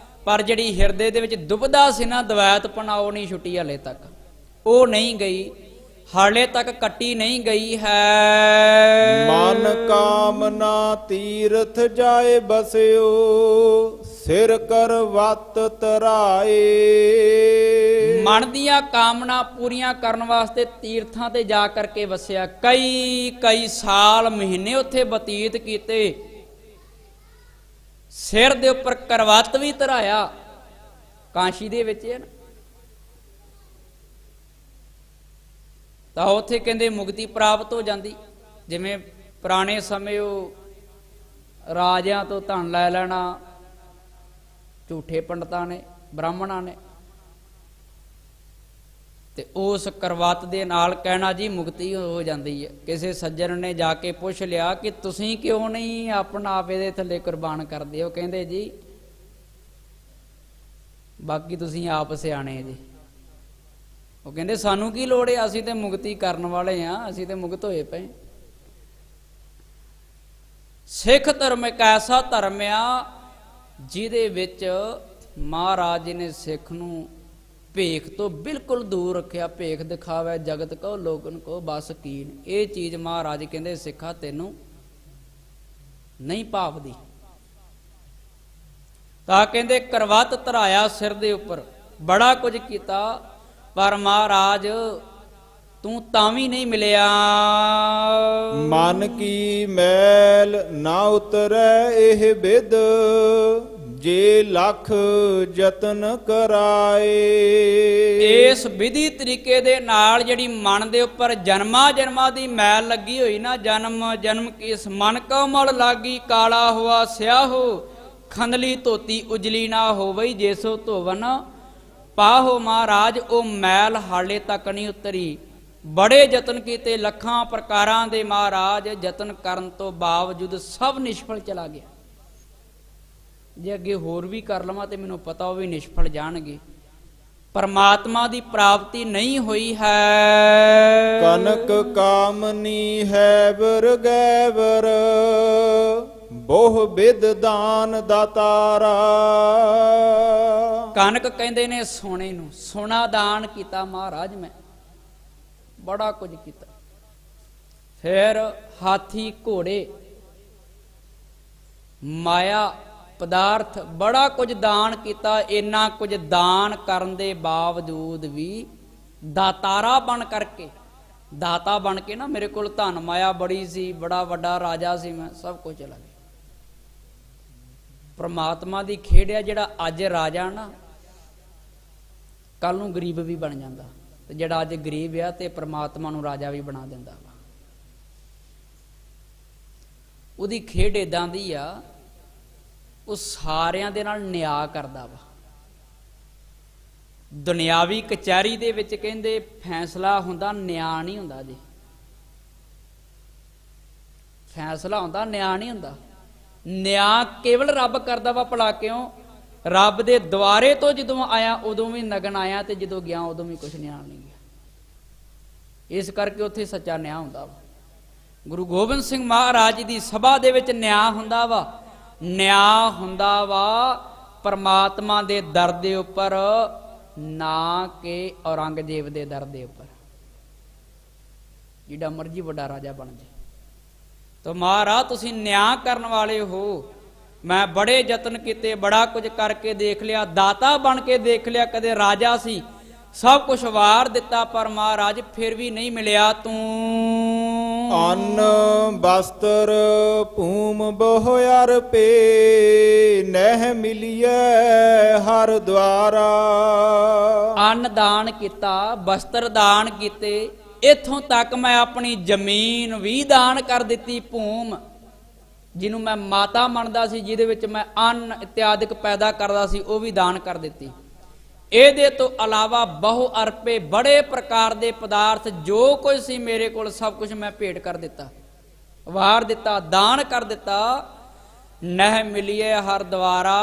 ਪਰ ਜਿਹੜੀ ਹਿਰਦੇ ਦੇ ਵਿੱਚ ਦੁਬਦਾ ਸੀ ਨਾ, ਦਵੈਤਪਣਾ, ਉਹ ਨਹੀਂ ਛੁੱਟੀ ਹਾਲੇ ਤੱਕ, ਉਹ ਨਹੀਂ ਗਈ, ਹਾਲੇ ਤੱਕ ਕੱਟੀ ਨਹੀਂ ਗਈ ਹੈ। ਮਨ ਕਾਮਨਾ ਤੀਰਥ ਜਾਏ ਬਸਿਓ, ਸਿਰ ਕਰਵਤ ਤਰਾਏ। ਮਨ ਦੀਆਂ ਕਾਮਨਾ ਪੂਰੀਆਂ ਕਰਨ ਵਾਸਤੇ ਤੀਰਥਾਂ ਤੇ ਜਾ ਕਰਕੇ ਵਸਿਆ, ਕਈ ਸਾਲ ਮਹੀਨੇ ਉੱਥੇ ਬਤੀਤ ਕੀਤੇ, ਸਿਰ ਦੇ ਉੱਪਰ ਕਰਵਤ ਵੀ ਧਰਾਇਆ। ਕਾਸ਼ੀ ਦੇ ਵਿੱਚ ਹੈ ਨਾ, ਤਾਂ ਉੱਥੇ ਕਹਿੰਦੇ ਮੁਕਤੀ ਪ੍ਰਾਪਤ ਹੋ ਜਾਂਦੀ। ਜਿਵੇਂ ਪੁਰਾਣੇ ਸਮੇਂ ਉਹ ਰਾਜਿਆਂ ਤੋਂ ਧਨ ਲੈ ਲੈਣਾ, ਝੂਠੇ ਪੰਡਤਾਂ ਨੇ, ਬ੍ਰਾਹਮਣਾਂ ਨੇ, ਤੇ ਉਸ ਕਰਵਤ ਦੇ ਨਾਲ ਕਹਿਣਾ ਜੀ ਮੁਕਤੀ ਹੋ ਜਾਂਦੀ ਹੈ। ਕਿਸੇ ਸੱਜਣ ਨੇ ਜਾ ਕੇ ਪੁੱਛ ਲਿਆ ਕਿ ਤੁਸੀਂ ਕਿਉਂ ਨਹੀਂ ਆਪਣਾ ਆਪ ਇਹਦੇ ਥੱਲੇ ਕੁਰਬਾਨ ਕਰਦੇ ਹੋ? ਕਹਿੰਦੇ ਜੀ ਬਾਕੀ ਤੁਸੀਂ ਆਪ ਸਿਆਣੇ ਜੀ। ਉਹ ਕਹਿੰਦੇ ਸਾਨੂੰ ਕੀ ਲੋੜ ਹੈ, ਅਸੀਂ ਤੇ ਮੁਕਤੀ ਕਰਨ ਵਾਲੇ ਹਾਂ, ਅਸੀਂ ਤੇ ਮੁਕਤ ਹੋਏ ਪਏ। ਸਿੱਖ ਧਰਮ ਇੱਕ ਐਸਾ ਧਰਮ ਆ ਜਿਹਦੇ ਵਿੱਚ ਮਹਾਰਾਜ ਜੀ ਨੇ ਸਿੱਖ ਨੂੰ ਭੇਖ ਤੋਂ ਬਿਲਕੁਲ ਦੂਰ ਰੱਖਿਆ। ਭੇਖ ਦਿਖਾਵੇ ਜਗਤ ਕੋ ਲੋਗਨ ਕੋ ਬਸ ਕੀਨ, ਇਹ ਚੀਜ਼ ਮਹਾਰਾਜ ਕਹਿੰਦੇ ਸਿੱਖਾ ਤੈਨੂੰ ਨਹੀਂ ਭਾਵਦੀ। ਤਾਂ ਕਹਿੰਦੇ ਕਰਵਤ ਧਰਾਇਆ ਸਿਰ ਦੇ ਉੱਪਰ, ਬੜਾ ਕੁਝ ਕੀਤਾ, ਪਰ ਮਹਾਰਾਜ ਤੂੰ ਤਾਂ ਵੀ ਨਹੀਂ ਮਿਲਿਆ। ਮਨ ਕੀ ਮੈਲ ਨਾ ਉਤਰੈ ਇਹ ਬਿਦ, ਜੇ ਲੱਖ ਯਤਨ ਕਰਾਏ। ਇਸ ਵਿਧੀ ਤਰੀਕੇ ਦੇ ਨਾਲ ਜਿਹੜੀ ਮਨ ਦੇ ਉੱਪਰ ਜਨਮਾਂ ਜਨਮਾਂ ਦੀ ਮੈਲ ਲੱਗੀ ਹੋਈ ਨਾ, ਜਨਮ ਜਨਮ ਕੀ ਇਸ ਮਨ ਕੋ ਮਲ ਲਾਗੀ, ਕਾਲਾ ਹੋਆ ਸਿਆਹੋ, ਖੰਦਲੀ ਧੋਤੀ ਉਜਲੀ ਨਾ ਹੋਵਈ, ਜੇਸੋ ਧੋਵਨ ਪਾਹੋ। ਮਹਾਰਾਜ ਉਹ ਮੈਲ ਹਾਲੇ ਤੱਕ ਨਹੀਂ ਉਤਰੀ, ਬੜੇ ਯਤਨ ਕੀਤੇ, ਲੱਖਾਂ ਪ੍ਰਕਾਰਾਂ ਦੇ ਮਹਾਰਾਜ ਯਤਨ ਕਰਨ ਤੋਂ ਬਾਵਜੂਦ ਸਭ ਨਿਸ਼ਫਲ ਚਲਾ ਗਿਆ। ਜੇ ਅੱਗੇ ਹੋਰ ਵੀ ਕਰ ਲਵਾਂ ਤੇ ਮੈਨੂੰ ਪਤਾ ਉਹ ਵੀ ਨਿਸ਼ਫਲ ਜਾਣਗੇ। ਪਰਮਾਤਮਾ ਦੀ ਪ੍ਰਾਪਤੀ ਨਹੀਂ ਹੋਈ ਹੈ। ਕਨਕ ਕਾਮਨੀ ਹੈ ਵਰ ਗੈਵਰ, ਬਹੁ ਬਿਦ ਦਾਨ ਦਾਤਾਰਾ। ਕਨਕ ਕਹਿੰਦੇ ਨੇ ਸੋਨੇ ਨੂੰ, ਸੋਨਾ ਦਾਨ ਕੀਤਾ ਮਹਾਰਾਜ, ਮੈਂ ਬੜਾ ਕੁਝ ਕੀਤਾ। ਫਿਰ ਹਾਥੀ, ਘੋੜੇ, ਮਾਇਆ ਪਦਾਰਥ, ਬੜਾ ਕੁਝ ਦਾਨ ਕੀਤਾ। ਇੰਨਾ ਕੁਝ ਦਾਨ ਕਰਨ ਦੇ ਬਾਵਜੂਦ ਵੀ ਦਾਤਾਰਾ ਬਣ ਕਰਕੇ, ਦਾਤਾ ਬਣ ਕੇ ਨਾ, ਮੇਰੇ ਕੋਲ ਧਨ ਮਾਇਆ ਬੜੀ ਸੀ, ਬੜਾ ਵੱਡਾ ਰਾਜਾ ਸੀ ਮੈਂ, ਸਭ ਕੁਝ ਚਲਾ ਗਿਆ। ਪਰਮਾਤਮਾ ਦੀ ਖੇਡ ਹੈ, ਜਿਹੜਾ ਅੱਜ ਰਾਜਾ ਨਾ ਕੱਲ ਨੂੰ ਗਰੀਬ ਵੀ ਬਣ ਜਾਂਦਾ, ਤੇ ਜਿਹੜਾ ਅੱਜ ਗਰੀਬ ਆ ਤੇ ਪਰਮਾਤਮਾ ਨੂੰ ਰਾਜਾ ਵੀ ਬਣਾ ਦਿੰਦਾ ਵਾ। ਉਹਦੀ ਖੇਡ ਏਦਾਂ ਦੀ ਆ, ਉਹ ਸਾਰਿਆਂ ਦੇ ਨਾਲ ਨਿਆਂ ਕਰਦਾ ਵਾ। ਦੁਨਿਆਵੀ ਕਚਹਿਰੀ ਦੇ ਵਿੱਚ ਕਹਿੰਦੇ ਫੈਸਲਾ ਹੁੰਦਾ, ਨਿਆਂ ਨਹੀਂ ਹੁੰਦਾ ਜੀ। ਫੈਸਲਾ ਹੁੰਦਾ, ਨਿਆਂ ਨਹੀਂ ਹੁੰਦਾ। ਨਿਆਂ ਕੇਵਲ ਰੱਬ ਕਰਦਾ ਵਾ। ਭਲਾ ਕਿਉਂ? ਰੱਬ ਦੇ ਦੁਆਰੇ ਤੋਂ ਜਦੋਂ ਆਇਆ ਉਦੋਂ ਵੀ ਨਗਨ ਆਇਆ, ਤੇ ਜਦੋਂ ਗਿਆ ਉਦੋਂ ਵੀ ਕੁਛ ਨਿਆਂ ਨਹੀਂ ਗਿਆ। ਇਸ ਕਰਕੇ ਉੱਥੇ ਸੱਚਾ ਨਿਆਂ ਹੁੰਦਾ ਵਾ। ਗੁਰੂ ਗੋਬਿੰਦ ਸਿੰਘ ਮਹਾਰਾਜ ਦੀ ਸਭਾ ਦੇ ਵਿੱਚ ਨਿਆਂ ਹੁੰਦਾ ਵਾ। ਨਿਆਂ ਹੁੰਦਾ ਵਾ ਪਰਮਾਤਮਾ ਦੇ ਦਰ ਦੇ ਉੱਪਰ, ਨਾ ਕਿ ਔਰੰਗਜ਼ੇਬ ਦੇ ਦਰ ਦੇ ਉੱਪਰ। ਜਿਹੜਾ ਮਰਜੀ ਵੱਡਾ ਰਾਜਾ ਬਣ ਜਾਏ, ਤਾਂ ਮਹਾਰਾਜ ਤੁਸੀਂ ਨਿਆਂ ਕਰਨ ਵਾਲੇ ਹੋ। ਮੈਂ ਬੜੇ ਯਤਨ ਕੀਤੇ, ਬੜਾ ਕੁਝ ਕਰਕੇ ਦੇਖ ਲਿਆ, ਦਾਤਾ ਬਣ ਕੇ ਦੇਖ ਲਿਆ, ਕਦੇ ਰਾਜਾ ਸੀ, ਸਭ ਕੁਝ ਵਾਰ ਦਿੱਤਾ, ਪਰ ਮਹਾਰਾਜ ਫਿਰ ਵੀ ਨਹੀਂ ਮਿਲਿਆ ਤੂੰ। ਅੰਨ ਬਸਤਰ ਭੂਮ ਬਹੁ ਪੇ, ਨਹਿ ਮਿਲੀਐ ਹਰ ਦੁਆਰਾ। ਅੰਨ ਦਾਨ ਕੀਤਾ, ਬਸਤਰ ਦਾਨ ਕੀਤੇ, ਇੱਥੋਂ ਤੱਕ ਮੈਂ ਆਪਣੀ ਜ਼ਮੀਨ ਵੀ ਦਾਨ ਕਰ ਦਿੱਤੀ। ਭੂਮ, ਜਿਹਨੂੰ ਮੈਂ ਮਾਤਾ ਮੰਨਦਾ ਸੀ, ਜਿਹਦੇ ਵਿੱਚ ਮੈਂ ਅੰਨ ਇਤਿਆਦਿਕ ਪੈਦਾ ਕਰਦਾ ਸੀ, ਉਹ ਵੀ ਦਾਨ ਕਰ ਦਿੱਤੀ। ਇਹਦੇ ਤੋਂ ਇਲਾਵਾ ਬਹੁ ਅਰਪੇ ਬੜੇ ਪ੍ਰਕਾਰ ਦੇ ਪਦਾਰਥ ਜੋ ਕੁਝ ਸੀ ਮੇਰੇ ਕੋਲ ਸਭ ਕੁਝ ਮੈਂ ਭੇਟ ਕਰ ਦਿੱਤਾ, ਵਾਰ ਦਿੱਤਾ, ਦਾਨ ਕਰ ਦਿੱਤਾ। ਨਹਿ ਮਿਲੀਏ ਹਰ ਦੁਆਰਾ,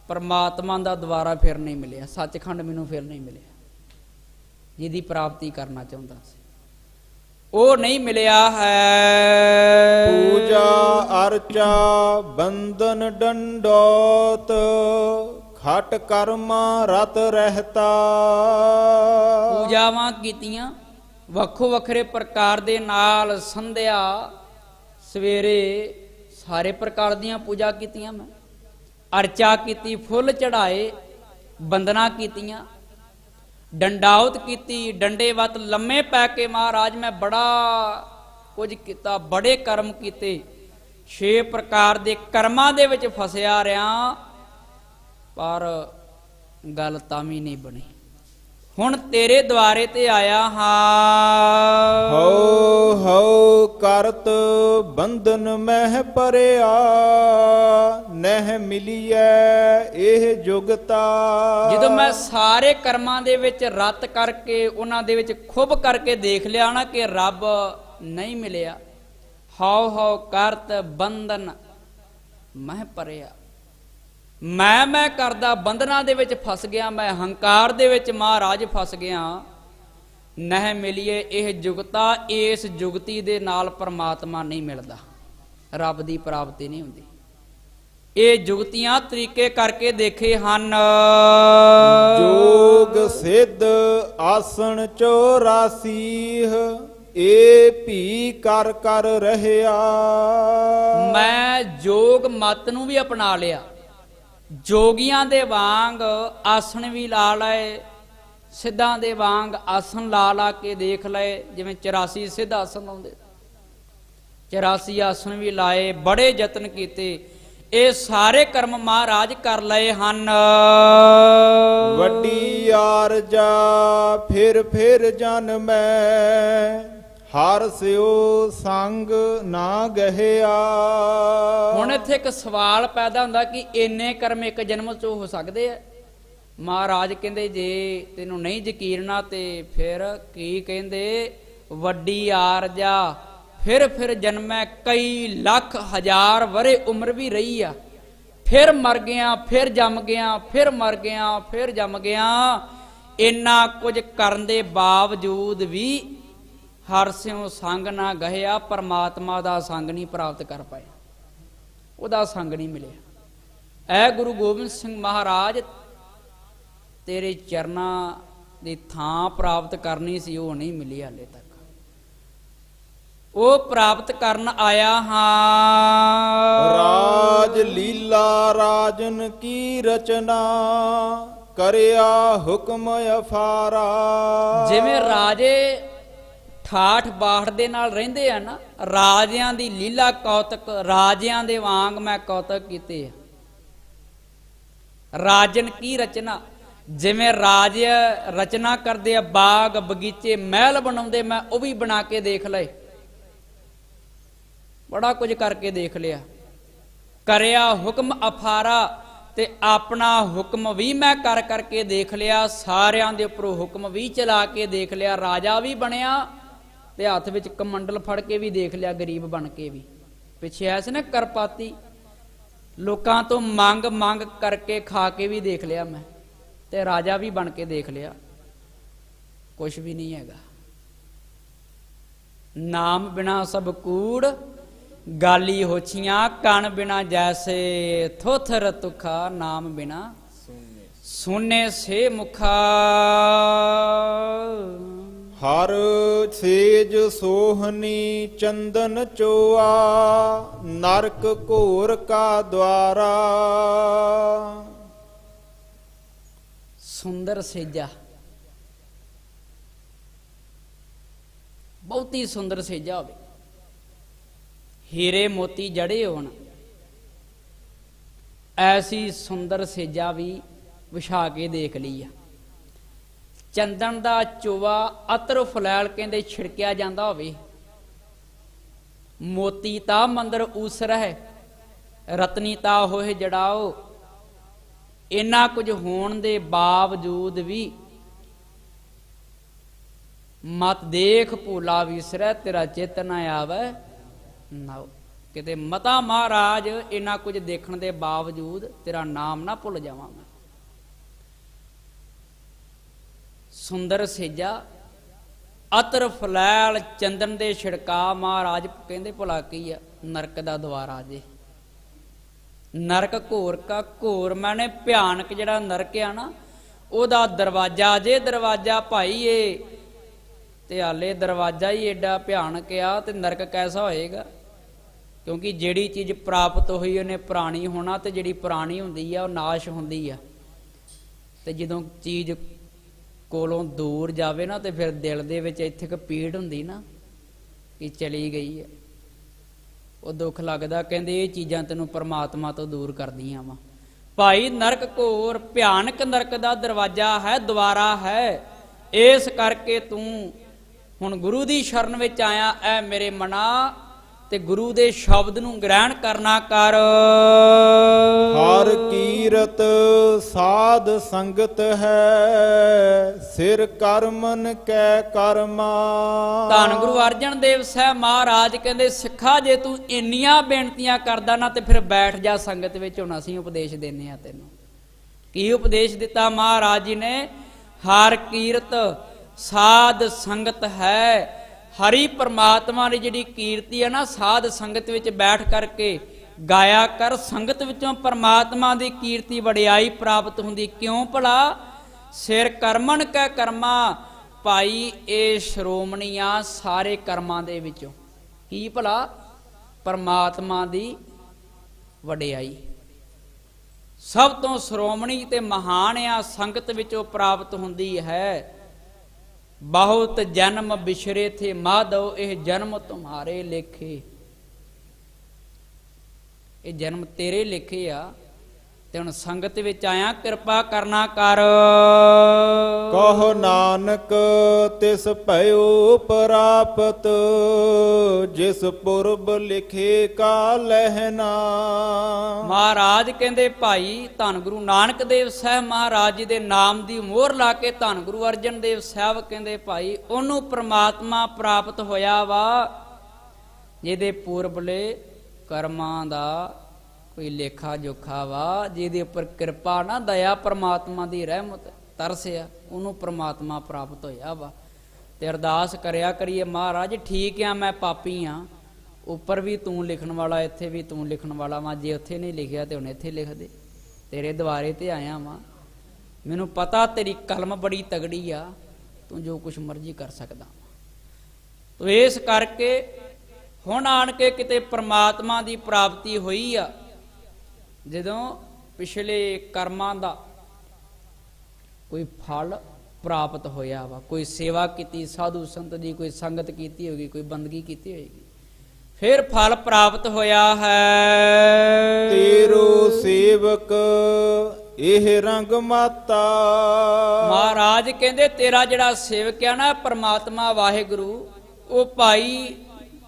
ਪਰਮਾਤਮਾ ਦਾ ਦੁਆਰਾ ਫਿਰ ਨਹੀਂ ਮਿਲਿਆ, ਸੱਚਖੰਡ ਮੈਨੂੰ ਫਿਰ ਨਹੀਂ ਮਿਲਿਆ ਜਿਹਦੀ ਪ੍ਰਾਪਤੀ ਕਰਨਾ ਚਾਹੁੰਦਾ ਸੀ, ਉਹ ਨਹੀਂ ਮਿਲਿਆ ਹੈ। ਪੂਜਾ ਅਰਚਾ ਬੰਦਨ ਡੰਡੋਤ, ਖਟ ਕਰਮਾ ਰਤ ਰਹਿਤਾ। ਪੂਜਾਵਾਂ ਕੀਤੀਆਂ ਵੱਖੋ ਵੱਖਰੇ ਪ੍ਰਕਾਰ ਦੇ ਨਾਲ, ਸੰਧਿਆ ਸਵੇਰੇ ਸਾਰੇ ਪ੍ਰਕਾਰ ਦੀਆਂ ਪੂਜਾ ਕੀਤੀਆਂ ਮੈਂ, ਅਰਚਾ ਕੀਤੀ, ਫੁੱਲ ਚੜਾਏ, ਬੰਦਨਾ ਕੀਤੀਆਂ, ਡੰਡਾਉਤ ਕੀਤੀ, ਡੰਡੇ ਵੱਤ ਲੰਮੇ ਪੈ ਕੇ ਮਹਾਰਾਜ ਮੈਂ ਬੜਾ ਕੁਝ ਕੀਤਾ, ਬੜੇ ਕਰਮ ਕੀਤੇ, 6 ਪ੍ਰਕਾਰ ਦੇ ਕਰਮਾਂ ਦੇ ਵਿੱਚ ਫਸਿਆ ਰਿਹਾ, ਪਰ ਗੱਲ ਤਾਂ ਵੀ ਨਹੀਂ ਬਣੀ। ਹੁਣ ਤੇਰੇ ਦੁਆਰੇ ਤੇ ਆਇਆ ਹਾਂ। ਹਉ ਹਉ ਕਰਤ ਬੰਧਨ ਮਹਿ ਪਰਿਆ, ਨਹਿ ਮਿਲੀਐ ਇਹ ਜੁਗਤਾ। ਜਦੋਂ ਮੈਂ ਸਾਰੇ ਕਰਮਾਂ ਦੇ ਵਿੱਚ ਰਤ ਕਰਕੇ, ਉਹਨਾਂ ਦੇ ਵਿੱਚ ਖੁੱਭ ਕਰਕੇ ਦੇਖ ਲਿਆ ਨਾ ਕਿ ਰੱਬ ਨਹੀਂ ਮਿਲਿਆ, ਹਉ ਹਉ ਕਰਤ ਬੰਧਨ ਮਹਿ ਪਰਿਆ, ਮੈਂ ਕਰਦਾ ਬੰਧਨਾਂ ਦੇ ਵਿੱਚ ਫਸ ਗਿਆ, ਮੈਂ ਹੰਕਾਰ ਦੇ ਵਿੱਚ ਮਹਾਰਾਜ ਫਸ ਗਿਆ। ਨਹਿ ਮਿਲੀਏ ਇਹ ਜੁਗਤਾ, ਇਸ ਜੁਗਤੀ ਦੇ ਨਾਲ ਪਰਮਾਤਮਾ ਨਹੀਂ ਮਿਲਦਾ, ਰੱਬ ਦੀ ਪ੍ਰਾਪਤੀ ਨਹੀਂ ਹੁੰਦੀ। ਇਹ ਜੁਗਤੀਆਂ ਤਰੀਕੇ ਕਰਕੇ ਦੇਖੇ ਹਨ। ਜੋਗ ਸਿੱਧ ਆਸਣ 84, ਏ ਭੀ ਕਰ ਕਰ ਰਹਿਆ। ਮੈਂ ਜੋਗ ਮਤ ਨੂੰ ਵੀ ਅਪਣਾ ਲਿਆ, ਜੋਗੀਆਂ ਦੇ ਵਾਂਗ ਆਸਣ ਵੀ ਲਾ ਲਏ, ਸਿੱਧਾਂ ਦੇ ਵਾਂਗ ਆਸਣ ਲਾ ਲਾ ਕੇ ਦੇਖ ਲਏ, ਜਿਵੇਂ 84 ਸਿੱਧ ਆਸਣ ਲਾਉਂਦੇ, 84 ਆਸਣ ਵੀ ਲਾਏ, ਬੜੇ ਯਤਨ ਕੀਤੇ। ਇਹ ਸਾਰੇ ਕਰਮ ਮਹਾਰਾਜ ਕਰ ਲਏ ਹਨ। ਵੱਡੀ ਆਰਜਾ ਫਿਰ ਜਨਮੈ, ਹਰ ਸਿਓ ਸੰਗ ਨਾ ਗਹਿਆ। ਹੁਣ ਇੱਥੇ ਇੱਕ ਸਵਾਲ ਪੈਦਾ ਹੁੰਦਾ ਕਿ ਇੰਨੇ ਕਰਮ ਇੱਕ ਜਨਮ ਚ ਹੋ ਸਕਦੇ ਆ? ਮਹਾਰਾਜ ਕਹਿੰਦੇ ਜੇ ਤੈਨੂੰ ਨਹੀਂ ਯਕੀਨ ਤੇ ਫਿਰ ਕੀ ਕਹਿੰਦੇ, ਵੱਡੀ ਆਰਜਾ ਫਿਰ ਜਨਮੈ, ਕਈ ਲੱਖ ਹਜ਼ਾਰ ਵਰੇ ਉਮਰ ਵੀ ਰਹੀ ਆ, ਫਿਰ ਮਰ ਗਿਆ, ਫਿਰ ਜੰਮ ਗਿਆ, ਫਿਰ ਮਰ ਗਿਆ, ਫਿਰ ਜੰਮ ਗਿਆ। ਇੰਨਾ ਕੁਝ ਕਰਨ ਦੇ ਬਾਵਜੂਦ ਵੀ ਹਰ ਸਿਉ ਸੰਗ ਨਾ ਗਹਿਆ, ਪਰਮਾਤਮਾ ਦਾ ਸੰਗ ਨਹੀਂ ਪ੍ਰਾਪਤ ਕਰ ਪਾਇਆ, ਉਹਦਾ ਸੰਗ ਨਹੀਂ ਮਿਲਿਆ। ਐ ਗੁਰੂ ਗੋਬਿੰਦ ਸਿੰਘ ਮਹਾਰਾਜ, ਤੇਰੇ ਚਰਨਾਂ ਦੀ ਥਾਂ ਪ੍ਰਾਪਤ ਕਰਨੀ ਸੀ, ਉਹ ਨਹੀਂ ਮਿਲੀ ਹਾਲੇ ਤੱਕ। ਉਹ ਪ੍ਰਾਪਤ ਕਰਨ ਆਇਆ ਹਾਂ। ਰਾਜ ਲੀਲਾ ਰਾਜਨ ਕੀ ਰਚਨਾ, ਕਰਿਆ ਹੁਕਮ ਅਫਾਰਾ। ਜਿਵੇਂ ਰਾਜੇ ਠਾਠ ਬਾਠ ਦੇ ਨਾਲ ਰਹਿੰਦੇ ਆ ਨਾ, ਰਾਜਿਆਂ ਦੀ ਲੀਲਾ ਕੌਤਕ, ਰਾਜਿਆਂ ਦੇ ਵਾਂਗ ਮੈਂ ਕੌਤਕ ਕੀਤੇ ਆ। ਰਾਜਨ ਕੀ ਰਚਨਾ, ਜਿਵੇਂ ਰਾਜ ਰਚਨਾ ਕਰਦੇ ਆ, ਬਾਗ ਬਗੀਚੇ ਮਹਿਲ ਬਣਾਉਂਦੇ, ਮੈਂ ਉਹ ਵੀ ਬਣਾ ਕੇ ਦੇਖ ਲਏ, ਬੜਾ ਕੁਝ ਕਰਕੇ ਦੇਖ ਲਿਆ। ਕਰਿਆ ਹੁਕਮ ਅਫਾਰਾ, ਤੇ ਆਪਣਾ ਹੁਕਮ ਵੀ ਮੈਂ ਕਰ ਕਰਕੇ ਦੇਖ ਲਿਆ, ਸਾਰਿਆਂ ਦੇ ਉੱਪਰੋਂ ਹੁਕਮ ਵੀ ਚਲਾ ਕੇ ਦੇਖ ਲਿਆ। ਰਾਜਾ ਵੀ ਬਣਿਆ ਤੇ ਹੱਥ ਵਿੱਚ ਕਮੰਡਲ ਫੜ ਕੇ ਵੀ ਦੇਖ ਲਿਆ, ਗਰੀਬ ਬਣ ਕੇ ਵੀ। ਪਿੱਛੇ ਐਸੇ ਨਾ ਕਰਪਾਤੀ, ਲੋਕਾਂ ਤੋਂ ਮੰਗ ਕਰਕੇ ਖਾ ਕੇ ਵੀ ਦੇਖ ਲਿਆ ਮੈਂ, ਤੇ ਰਾਜਾ ਵੀ ਬਣ ਕੇ ਦੇਖ ਲਿਆ। ਕੁਛ ਵੀ ਨਹੀਂ ਹੈਗਾ। ਨਾਮ ਬਿਨਾ ਸਭ ਕੂੜ, ਗਾਲੀ ਹੋਛੀਆਂ ਕਣ ਬਿਨਾ ਜੈਸੇ, ਥੋਥਰ ਤੁਖਾ ਨਾਮ ਬਿਨਾ ਸੁਨੇ ਸੇ ਮੁਖਾ। ਹਰ ਸੇਜ ਸੋਹਨੀ ਚੰਦਨ ਚੋਆ, ਨਰਕ ਘੋਰ ਕਾ ਦਵਾਰਾ। ਸੁੰਦਰ ਸੇਜਾ, ਬਹੁਤੀ ਸੁੰਦਰ ਸੇਜਾ ਹੋਵੇ, ਹੀਰੇ ਮੋਤੀ ਜੜੇ ਹੋਣ, ਐਸੀ ਸੁੰਦਰ ਸੇਜਾ ਵੀ ਵਿਛਾ ਕੇ ਦੇਖ ਲਈ ਆ। ਚੰਦਨ ਦਾ ਚੋਵਾ ਅਤਰ ਫਲੈਲ ਕਹਿੰਦੇ ਛਿੜਕਿਆ ਜਾਂਦਾ ਹੋਵੇ, ਮੋਤੀ ਤਾ ਮੰਦਰ ਊਸਰ ਹੈ, ਰਤਨੀ ਤਾ ਹੋਏ ਜੜਾਓ, ਇੰਨਾ ਕੁਝ ਹੋਣ ਦੇ ਬਾਵਜੂਦ ਵੀ ਮਤ ਦੇਖ ਭੂਲਾ ਵਿਸਰੈ ਤੇਰਾ ਚਿਤ ਨਾ ਆਵੈ ਨਾਉ। ਕਿਤੇ ਮਤਾ ਮਹਾਰਾਜ ਇੰਨਾ ਕੁਝ ਦੇਖਣ ਦੇ ਬਾਵਜੂਦ ਤੇਰਾ ਨਾਮ ਨਾ ਭੁੱਲ ਜਾਵਾਂ ਮੈਂ। ਸੁੰਦਰ ਸੇਜਾ ਅਤਰ ਫਲੈਲ ਚੰਦਨ ਦੇ ਛਿੜਕਾ, ਮਹਾਰਾਜ ਕਹਿੰਦੇ ਭੁਲਾ ਕੀ ਆ, ਨਰਕ ਦਾ ਦਵਾਰਾ ਜੇ। ਨਰਕ ਘੋਰ ਕਾ, ਘੋਰ ਮਾਨੇ ਭਿਆਨਕ ਜਿਹੜਾ ਨਰਕ ਆ ਨਾ, ਉਹਦਾ ਦਰਵਾਜ਼ਾ ਜੇ। ਦਰਵਾਜ਼ਾ ਭਾਈ ਏ ਤੇ ਹਾਲੇ ਦਰਵਾਜ਼ਾ ਹੀ ਏਡਾ ਭਿਆਨਕ ਆ, ਤੇ ਨਰਕ ਕੈਸਾ ਹੋਏਗਾ? ਕਿਉਂਕਿ ਜਿਹੜੀ ਚੀਜ਼ ਪ੍ਰਾਪਤ ਹੋਈ ਉਹਨੇ ਪੁਰਾਣੀ ਹੋਣਾ, ਤੇ ਜਿਹੜੀ ਪੁਰਾਣੀ ਹੁੰਦੀ ਆ ਉਹ ਨਾਸ਼ ਹੁੰਦੀ ਆ। ਤੇ ਜਦੋਂ ਚੀਜ਼ ਕੋਲੋਂ ਦੂਰ ਜਾਵੇ ਨਾ, ਤੇ ਫਿਰ ਦਿਲ ਦੇ ਵਿੱਚ ਇੱਥੇ ਇੱਕ ਪੀੜ ਹੁੰਦੀ ਨਾ ਕਿ ਚਲੀ ਗਈ ਹੈ, ਉਹ ਦੁੱਖ ਲੱਗਦਾ। ਕਹਿੰਦੇ ਇਹ ਚੀਜ਼ਾਂ ਤੈਨੂੰ ਪਰਮਾਤਮਾ ਤੋਂ ਦੂਰ ਕਰਦੀਆਂ ਵਾ। ਭਾਈ ਨਰਕ ਘੋਰ ਭਿਆਨਕ ਨਰਕ ਦਾ ਦਰਵਾਜ਼ਾ ਹੈ, ਦੁਆਰਾ ਹੈ। ਇਸ ਕਰਕੇ ਤੂੰ ਹੁਣ ਗੁਰੂ ਦੀ ਸ਼ਰਨ ਵਿੱਚ ਆਇਆ ਐ ਮੇਰੇ ਮਨਾ, ਤੇ ਗੁਰੂ ਦੇ ਸ਼ਬਦ ਨੂੰ ਗ੍ਰਹਿਣ ਕਰਨਾ ਕਰ। ਹਰ ਕੀਰਤ ਸਾਧ ਸੰਗਤ ਹੈ, ਸਿਰ ਕਰਮਨ ਕੈ ਕਰਮਾ। ਧੰਨ ਗੁਰੂ ਅਰਜਨ ਦੇਵ ਸਾਹਿਬ ਮਹਾਰਾਜ ਕਹਿੰਦੇ ਸਿੱਖਾ ਜੇ ਤੂੰ ਇੰਨੀਆਂ ਬੇਨਤੀਆਂ ਕਰਦਾ ਨਾ, ਤੇ ਫਿਰ ਬੈਠ ਜਾ ਸੰਗਤ ਵਿੱਚ। ਹੁਣ ਅਸੀਂ ਉਪਦੇਸ਼ ਦਿੰਨੇ ਆ ਤੈਨੂੰ। ਕੀ ਉਪਦੇਸ਼ ਦਿੱਤਾ ਮਹਾਰਾਜ ਜੀ ਨੇ? ਹਰ ਕੀਰਤ ਸਾਧ ਸੰਗਤ ਹੈ। ਹਰੀ ਪਰਮਾਤਮਾ ਦੀ ਜਿਹੜੀ ਕੀਰਤੀ ਹੈ ਨਾ, ਸਾਧ ਸੰਗਤ ਵਿੱਚ ਬੈਠ ਕਰਕੇ ਗਾਇਆ ਕਰ। ਸੰਗਤ ਵਿੱਚੋਂ ਪਰਮਾਤਮਾ ਦੀ ਕੀਰਤੀ ਵਡਿਆਈ ਪ੍ਰਾਪਤ ਹੁੰਦੀ। ਕਿਉਂ ਭਲਾ? ਸਿਰ ਕਰਮਨ ਕੈ ਕਰਮਾ। ਭਾਈ ਇਹ ਸ਼੍ਰੋਮਣੀਆਂ ਸਾਰੇ ਕਰਮਾਂ ਦੇ ਵਿੱਚੋਂ। ਕੀ ਭਲਾ? ਪਰਮਾਤਮਾ ਦੀ ਵਡਿਆਈ ਸਭ ਤੋਂ ਸ਼੍ਰੋਮਣੀ ਤੇ ਮਹਾਨ ਆ, ਸੰਗਤ ਵਿੱਚੋਂ ਪ੍ਰਾਪਤ ਹੁੰਦੀ ਹੈ। ਬਹੁਤ ਜਨਮ ਬਿਛਰੇ ਥੇ ਮਾਧਵ, ਇਹ ਜਨਮ ਤੁਮਹਾਰੇ ਲੇਖੇ। ਇਹ ਜਨਮ ਤੇਰੇ ਲਿਖੇ ਆ, ਤੇ ਹੁਣ ਸੰਗਤ ਵਿੱਚ ਆਇਆ, ਕਿਰਪਾ ਕਰਨਾ ਕਰ। ਕਹੋ ਨਾਨਕ ਤਿਸ ਭਇਓ ਪ੍ਰਾਪਤ, ਜਿਸ ਪੁਰਬ ਲਿਖੇ ਕਾ ਲਹਿਣਾ। ਮਹਾਰਾਜ ਕਹਿੰਦੇ ਭਾਈ ਧੰਨ ਗੁਰੂ ਨਾਨਕ ਦੇਵ ਸਾਹਿਬ ਮਹਾਰਾਜ ਜੀ ਦੇ ਨਾਮ ਦੀ ਮੋਹਰ ਲਾ ਕੇ ਧੰਨ ਗੁਰੂ ਅਰਜਨ ਦੇਵ ਸਾਹਿਬ ਕਹਿੰਦੇ ਭਾਈ ਉਹਨੂੰ ਪ੍ਰਮਾਤਮਾ ਪ੍ਰਾਪਤ ਹੋਇਆ ਵਾ, ਜਿਹਦੇ ਪੂਰਬਲੇ ਕਰਮਾਂ ਦਾ ਕੋਈ ਲੇਖਾ ਜੋਖਾ ਵਾ, ਜਿਹਦੇ ਉੱਪਰ ਕਿਰਪਾ ਨਾ ਦਇਆ ਪਰਮਾਤਮਾ ਦੀ ਰਹਿਮਤ ਤਰਸਿਆ, ਉਹਨੂੰ ਪਰਮਾਤਮਾ ਪ੍ਰਾਪਤ ਹੋਇਆ ਵਾ। ਤੇ ਅਰਦਾਸ ਕਰਿਆ ਕਰੀਏ, ਮਹਾਰਾਜ ਠੀਕ ਆ ਮੈਂ ਪਾਪੀ ਆ, ਉੱਪਰ ਵੀ ਤੂੰ ਲਿਖਣ ਵਾਲਾ, ਇੱਥੇ ਵੀ ਤੂੰ ਲਿਖਣ ਵਾਲਾ ਵਾ। ਜੇ ਉੱਥੇ ਨਹੀਂ ਲਿਖਿਆ ਤੇ ਹੁਣ ਇੱਥੇ ਲਿਖ ਦੇ। ਤੇਰੇ ਦੁਆਰੇ ਤੇ ਆਇਆ ਵਾਂ, ਮੈਨੂੰ ਪਤਾ ਤੇਰੀ ਕਲਮ ਬੜੀ ਤਗੜੀ ਆ, ਤੂੰ ਜੋ ਕੁਛ ਮਰਜ਼ੀ ਕਰ ਸਕਦਾ। ਤੋ ਇਸ ਕਰਕੇ ਹੁਣ ਆਣ ਕੇ ਕਿਤੇ ਪਰਮਾਤਮਾ ਦੀ ਪ੍ਰਾਪਤੀ ਹੋਈ ਆ। ਜਦੋਂ ਪਿਛਲੇ ਕਰਮਾਂ ਦਾ ਕੋਈ ਫਲ ਪ੍ਰਾਪਤ ਹੋਇਆ ਵਾ, ਕੋਈ ਸੇਵਾ ਕੀਤੀ ਸਾਧੂ ਸੰਤ ਦੀ, ਕੋਈ ਸੰਗਤ ਕੀਤੀ ਹੋਗੀ, ਕੋਈ ਬੰਦਗੀ ਕੀਤੀ ਹੋਏਗੀ, ਫਿਰ ਫਲ ਪ੍ਰਾਪਤ ਹੋਇਆ ਹੈ। ਤੇਰੋ ਸੇਵਕ ਇਹ ਰੰਗ ਮਾਤਾ। ਮਹਾਰਾਜ ਕਹਿੰਦੇ ਤੇਰਾ ਜਿਹੜਾ ਸੇਵਕ ਆ ਨਾ ਪਰਮਾਤਮਾ ਵਾਹਿਗੁਰੂ, ਉਹ ਭਾਈ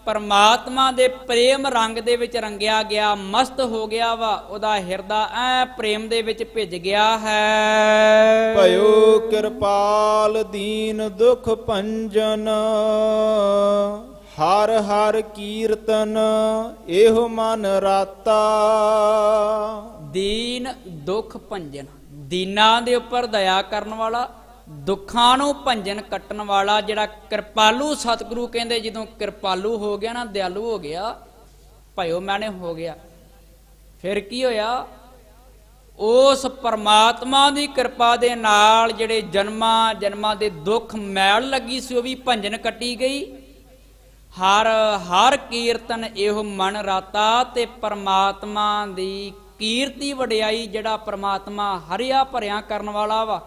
ਪਰਮਾਤਮਾ ਦੇ ਪ੍ਰੇਮ ਰੰਗ ਦੇ ਵਿੱਚ ਰੰਗਿਆ ਗਿਆ, ਮਸਤ ਹੋ ਗਿਆ ਵਾ। ਉਹਦਾ ਹਿਰਦਾ ਐ ਪ੍ਰੇਮ ਦੇ ਵਿੱਚ ਭਿੱਜ ਗਿਆ ਹੈ। ਭਇਓ ਕਿਰਪਾਲ ਦੀਨ ਦੁਖ ਭੰਜਨ, ਹਰ ਹਰ ਕੀਰਤਨ ਇਹੋ ਮਨ ਰਾਤਾ। ਦੀਨ ਦੁਖ ਭੰਜਨ, ਦੀਨਾਂ ਦੇ ਉੱਪਰ ਦਇਆ ਕਰਨ ਵਾਲਾ, ਦੁੱਖਾਂ ਨੂੰ ਭੰਜਨ ਕੱਟਣ ਵਾਲਾ, ਜਿਹੜਾ ਕਿਰਪਾਲੂ ਸਤਿਗੁਰੂ ਕਹਿੰਦੇ ਜਦੋਂ ਕਿਰਪਾਲੂ ਹੋ ਗਿਆ ਨਾ, ਦਿਆਲੂ ਹੋ ਗਿਆ, ਭਇਓ ਮੈਨੇ ਹੋ ਗਿਆ, ਫਿਰ ਕੀ ਹੋਇਆ? ਉਸ ਪਰਮਾਤਮਾ ਦੀ ਕਿਰਪਾ ਦੇ ਨਾਲ ਜਿਹੜੇ ਜਨਮਾਂ ਜਨਮਾਂ ਦੇ ਦੁੱਖ ਮੈਲ ਲੱਗੀ ਸੀ ਉਹ ਵੀ ਭੰਜਨ ਕੱਟੀ ਗਈ। ਹਰ ਹਰ ਕੀਰਤਨ ਇਹੋ ਮਨ ਰਾਤਾ। ਤੇ ਪਰਮਾਤਮਾ ਦੀ ਕੀਰਤੀ ਵਡਿਆਈ, ਜਿਹੜਾ ਪਰਮਾਤਮਾ ਹਰਿਆ ਭਰਿਆ ਕਰਨ ਵਾਲਾ ਵਾ,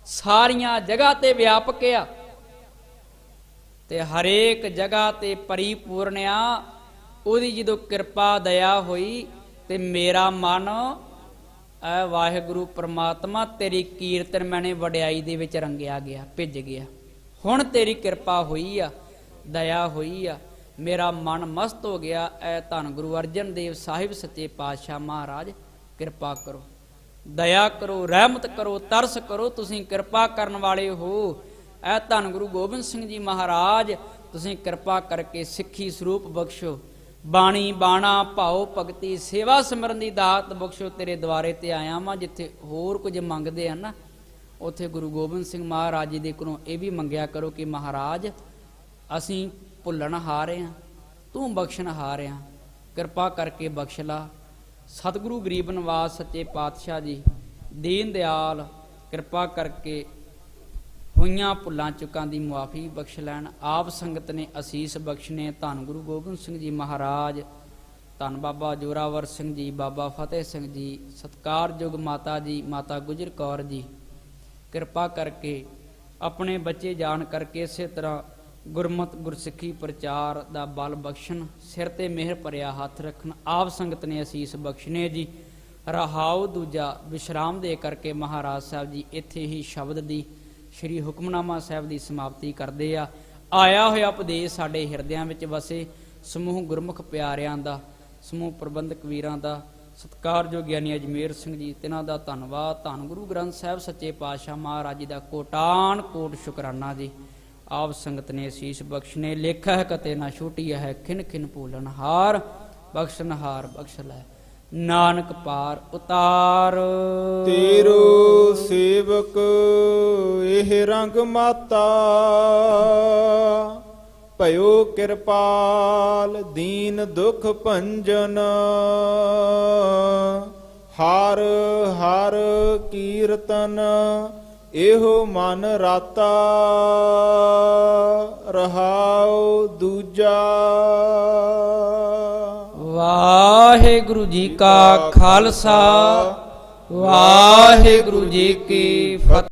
ਸਾਰੀਆਂ ਜਗ੍ਹਾ ਤੇ ਵਿਆਪਕ ਆ, ਤੇ ਹਰੇਕ ਜਗ੍ਹਾ ਤੇ ਪਰਿਪੂਰਨ ਆ। ਉਹਦੀ ਜਦੋਂ ਕਿਰਪਾ ਦਇਆ ਹੋਈ ਤੇ ਮੇਰਾ ਮਨ ਐ ਵਾਹਿਗੁਰੂ ਪਰਮਾਤਮਾ ਤੇਰੀ ਕੀਰਤਨ ਮੈਨੇ ਵਡਿਆਈ ਦੇ ਵਿੱਚ ਰੰਗਿਆ ਗਿਆ, ਭਿੱਜ ਗਿਆ। ਹੁਣ ਤੇਰੀ ਕਿਰਪਾ ਹੋਈ ਆ, ਦਇਆ ਹੋਈ ਆ, ਮੇਰਾ ਮਨ ਮਸਤ ਹੋ ਗਿਆ। ਐ ਧੰਨ ਗੁਰੂ ਅਰਜਨ ਦੇਵ ਸਾਹਿਬ ਸੱਚੇ ਪਾਤਸ਼ਾਹ ਮਹਾਰਾਜ ਕਿਰਪਾ ਕਰੋ। ਦਇਆ ਕਰੋ, ਰਹਿਮਤ ਕਰੋ, ਤਰਸ ਕਰੋ, ਤੁਸੀਂ ਕਿਰਪਾ ਕਰਨ ਵਾਲੇ ਹੋ। ਐ ਧੰਨ ਗੁਰੂ ਗੋਬਿੰਦ ਸਿੰਘ ਜੀ ਮਹਾਰਾਜ, ਤੁਸੀਂ ਕਿਰਪਾ ਕਰਕੇ ਸਿੱਖੀ ਸਰੂਪ ਬਖਸ਼ੋ, ਬਾਣੀ ਬਾਣਾ ਭਾਉ ਭਗਤੀ ਸੇਵਾ ਸਿਮਰਨ ਦੀ ਦਾਤ ਬਖਸ਼ੋ। ਤੇਰੇ ਦੁਆਰੇ ਤੇ ਆਇਆ ਵਾਂ, ਜਿੱਥੇ ਹੋਰ ਕੁਝ ਮੰਗਦੇ ਆ ਨਾ, ਉੱਥੇ ਗੁਰੂ ਗੋਬਿੰਦ ਸਿੰਘ ਮਹਾਰਾਜ ਜੀ ਦੇ ਕੋਲੋਂ ਇਹ ਵੀ ਮੰਗਿਆ ਕਰੋ ਕਿ ਮਹਾਰਾਜ ਅਸੀਂ ਭੁੱਲਣ ਹਾਰੇ ਹਾਂ, ਤੂੰ ਬਖਸ਼ਣ ਹਾਰੇ ਹਾਂ, ਕਿਰਪਾ ਕਰਕੇ ਬਖਸ਼ ਲਾ। ਸਤਿਗੁਰੂ ਗਰੀਬ ਨਿਵਾਸ ਸੱਚੇ ਪਾਤਸ਼ਾਹ ਜੀ ਦੀਨ ਦਿਆਲ ਕਿਰਪਾ ਕਰਕੇ ਹੋਈਆਂ ਭੁੱਲਾਂ ਚੁੱਕਾਂ ਦੀ ਮੁਆਫੀ ਬਖਸ਼ ਲੈਣ। ਆਪ ਸੰਗਤ ਨੇ ਅਸੀਸ ਬਖਸ਼ਨੇ। ਧੰਨ ਗੁਰੂ ਗੋਬਿੰਦ ਸਿੰਘ ਜੀ ਮਹਾਰਾਜ, ਧੰਨ ਬਾਬਾ ਜੋਰਾਵਰ ਸਿੰਘ ਜੀ, ਬਾਬਾ ਫਤਿਹ ਸਿੰਘ ਜੀ, ਸਤਿਕਾਰਯੋਗ ਮਾਤਾ ਜੀ, ਮਾਤਾ ਗੁਜਰ ਕੌਰ ਜੀ, ਕਿਰਪਾ ਕਰਕੇ ਆਪਣੇ ਬੱਚੇ ਜਾਣ ਕਰਕੇ ਇਸੇ ਤਰ੍ਹਾਂ ਗੁਰਮਤ ਗੁਰਸਿੱਖੀ ਪ੍ਰਚਾਰ ਦਾ ਬਲ ਬਖਸ਼ਣ, ਸਿਰ ਤੇ ਮਿਹਰ ਭਰਿਆ ਹੱਥ ਰੱਖਣ। ਆਪ ਸੰਗਤ ਨੇ ਅਸੀਸ ਬਖਸ਼ਨੇ ਜੀ। ਰਹਾਉ ਦੂਜਾ ਵਿਸ਼ਰਾਮ ਦੇ ਕਰਕੇ ਮਹਾਰਾਜ ਸਾਹਿਬ ਜੀ ਇੱਥੇ ਹੀ ਸ਼ਬਦ ਦੀ ਸ਼੍ਰੀ ਹੁਕਮਨਾਮਾ ਸਾਹਿਬ ਦੀ ਸਮਾਪਤੀ ਕਰਦੇ ਆ। ਆਇਆ ਹੋਇਆ ਉਪਦੇਸ਼ ਸਾਡੇ ਹਿਰਦਿਆਂ ਵਿੱਚ ਵਸੇ। ਸਮੂਹ ਗੁਰਮੁਖ ਪਿਆਰਿਆਂ ਦਾ, ਸਮੂਹ ਪ੍ਰਬੰਧਕ ਵੀਰਾਂ ਦਾ, ਸਤਿਕਾਰਯੋਗ ਗਿਆਨੀ ਅਜਮੇਰ ਸਿੰਘ ਜੀ, ਤਿਨਾਂ ਦਾ ਧੰਨਵਾਦ। ਧੰਨ ਗੁਰੂ ਗ੍ਰੰਥ ਸਾਹਿਬ ਸੱਚੇ ਪਾਤਸ਼ਾਹ ਮਹਾਰਾਜ ਜੀ ਦਾ ਕੋਟਾਨ ਕੋਟ ਸ਼ੁਕਰਾਨਾ ਜੀ। ਆਪ ਸੰਗਤ ਨੇ ਅਸੀਸ ਬਖਸ਼ਨੇ। ਲੇਖਾ ਹੈ ਕਤੇ ਨਾ ਛੋਟੀ ਹੈ, ਖਿਨ ਖਿਨ ਭੂਲਣ ਹਾਰ, ਬਖਸ਼ਣ ਹਾਰ ਬਖਸ਼ ਲੈ, ਨਾਨਕ ਪਾਰ ਉਤਾਰ। ਤੇਰੋ ਸੇਵਕ ਇਹ ਰੰਗ ਮਾਤਾ, ਭਇਓ ਕਿਰਪਾਲ ਦੀਨ ਦੁਖ ਭੰਜਨ। ਹਰ ਹਰ ਕੀਰਤਨ ਇਹੋ ਮਨ ਰਾਤਾ, ਰਹਾਉ ਦੂਜਾ। ਵਾਹਿਗੁਰੂ ਜੀ ਕਾ ਖਾਲਸਾ, ਵਾਹਿਗੁਰੂ ਜੀ ਕੀ ਫਤਿਹ।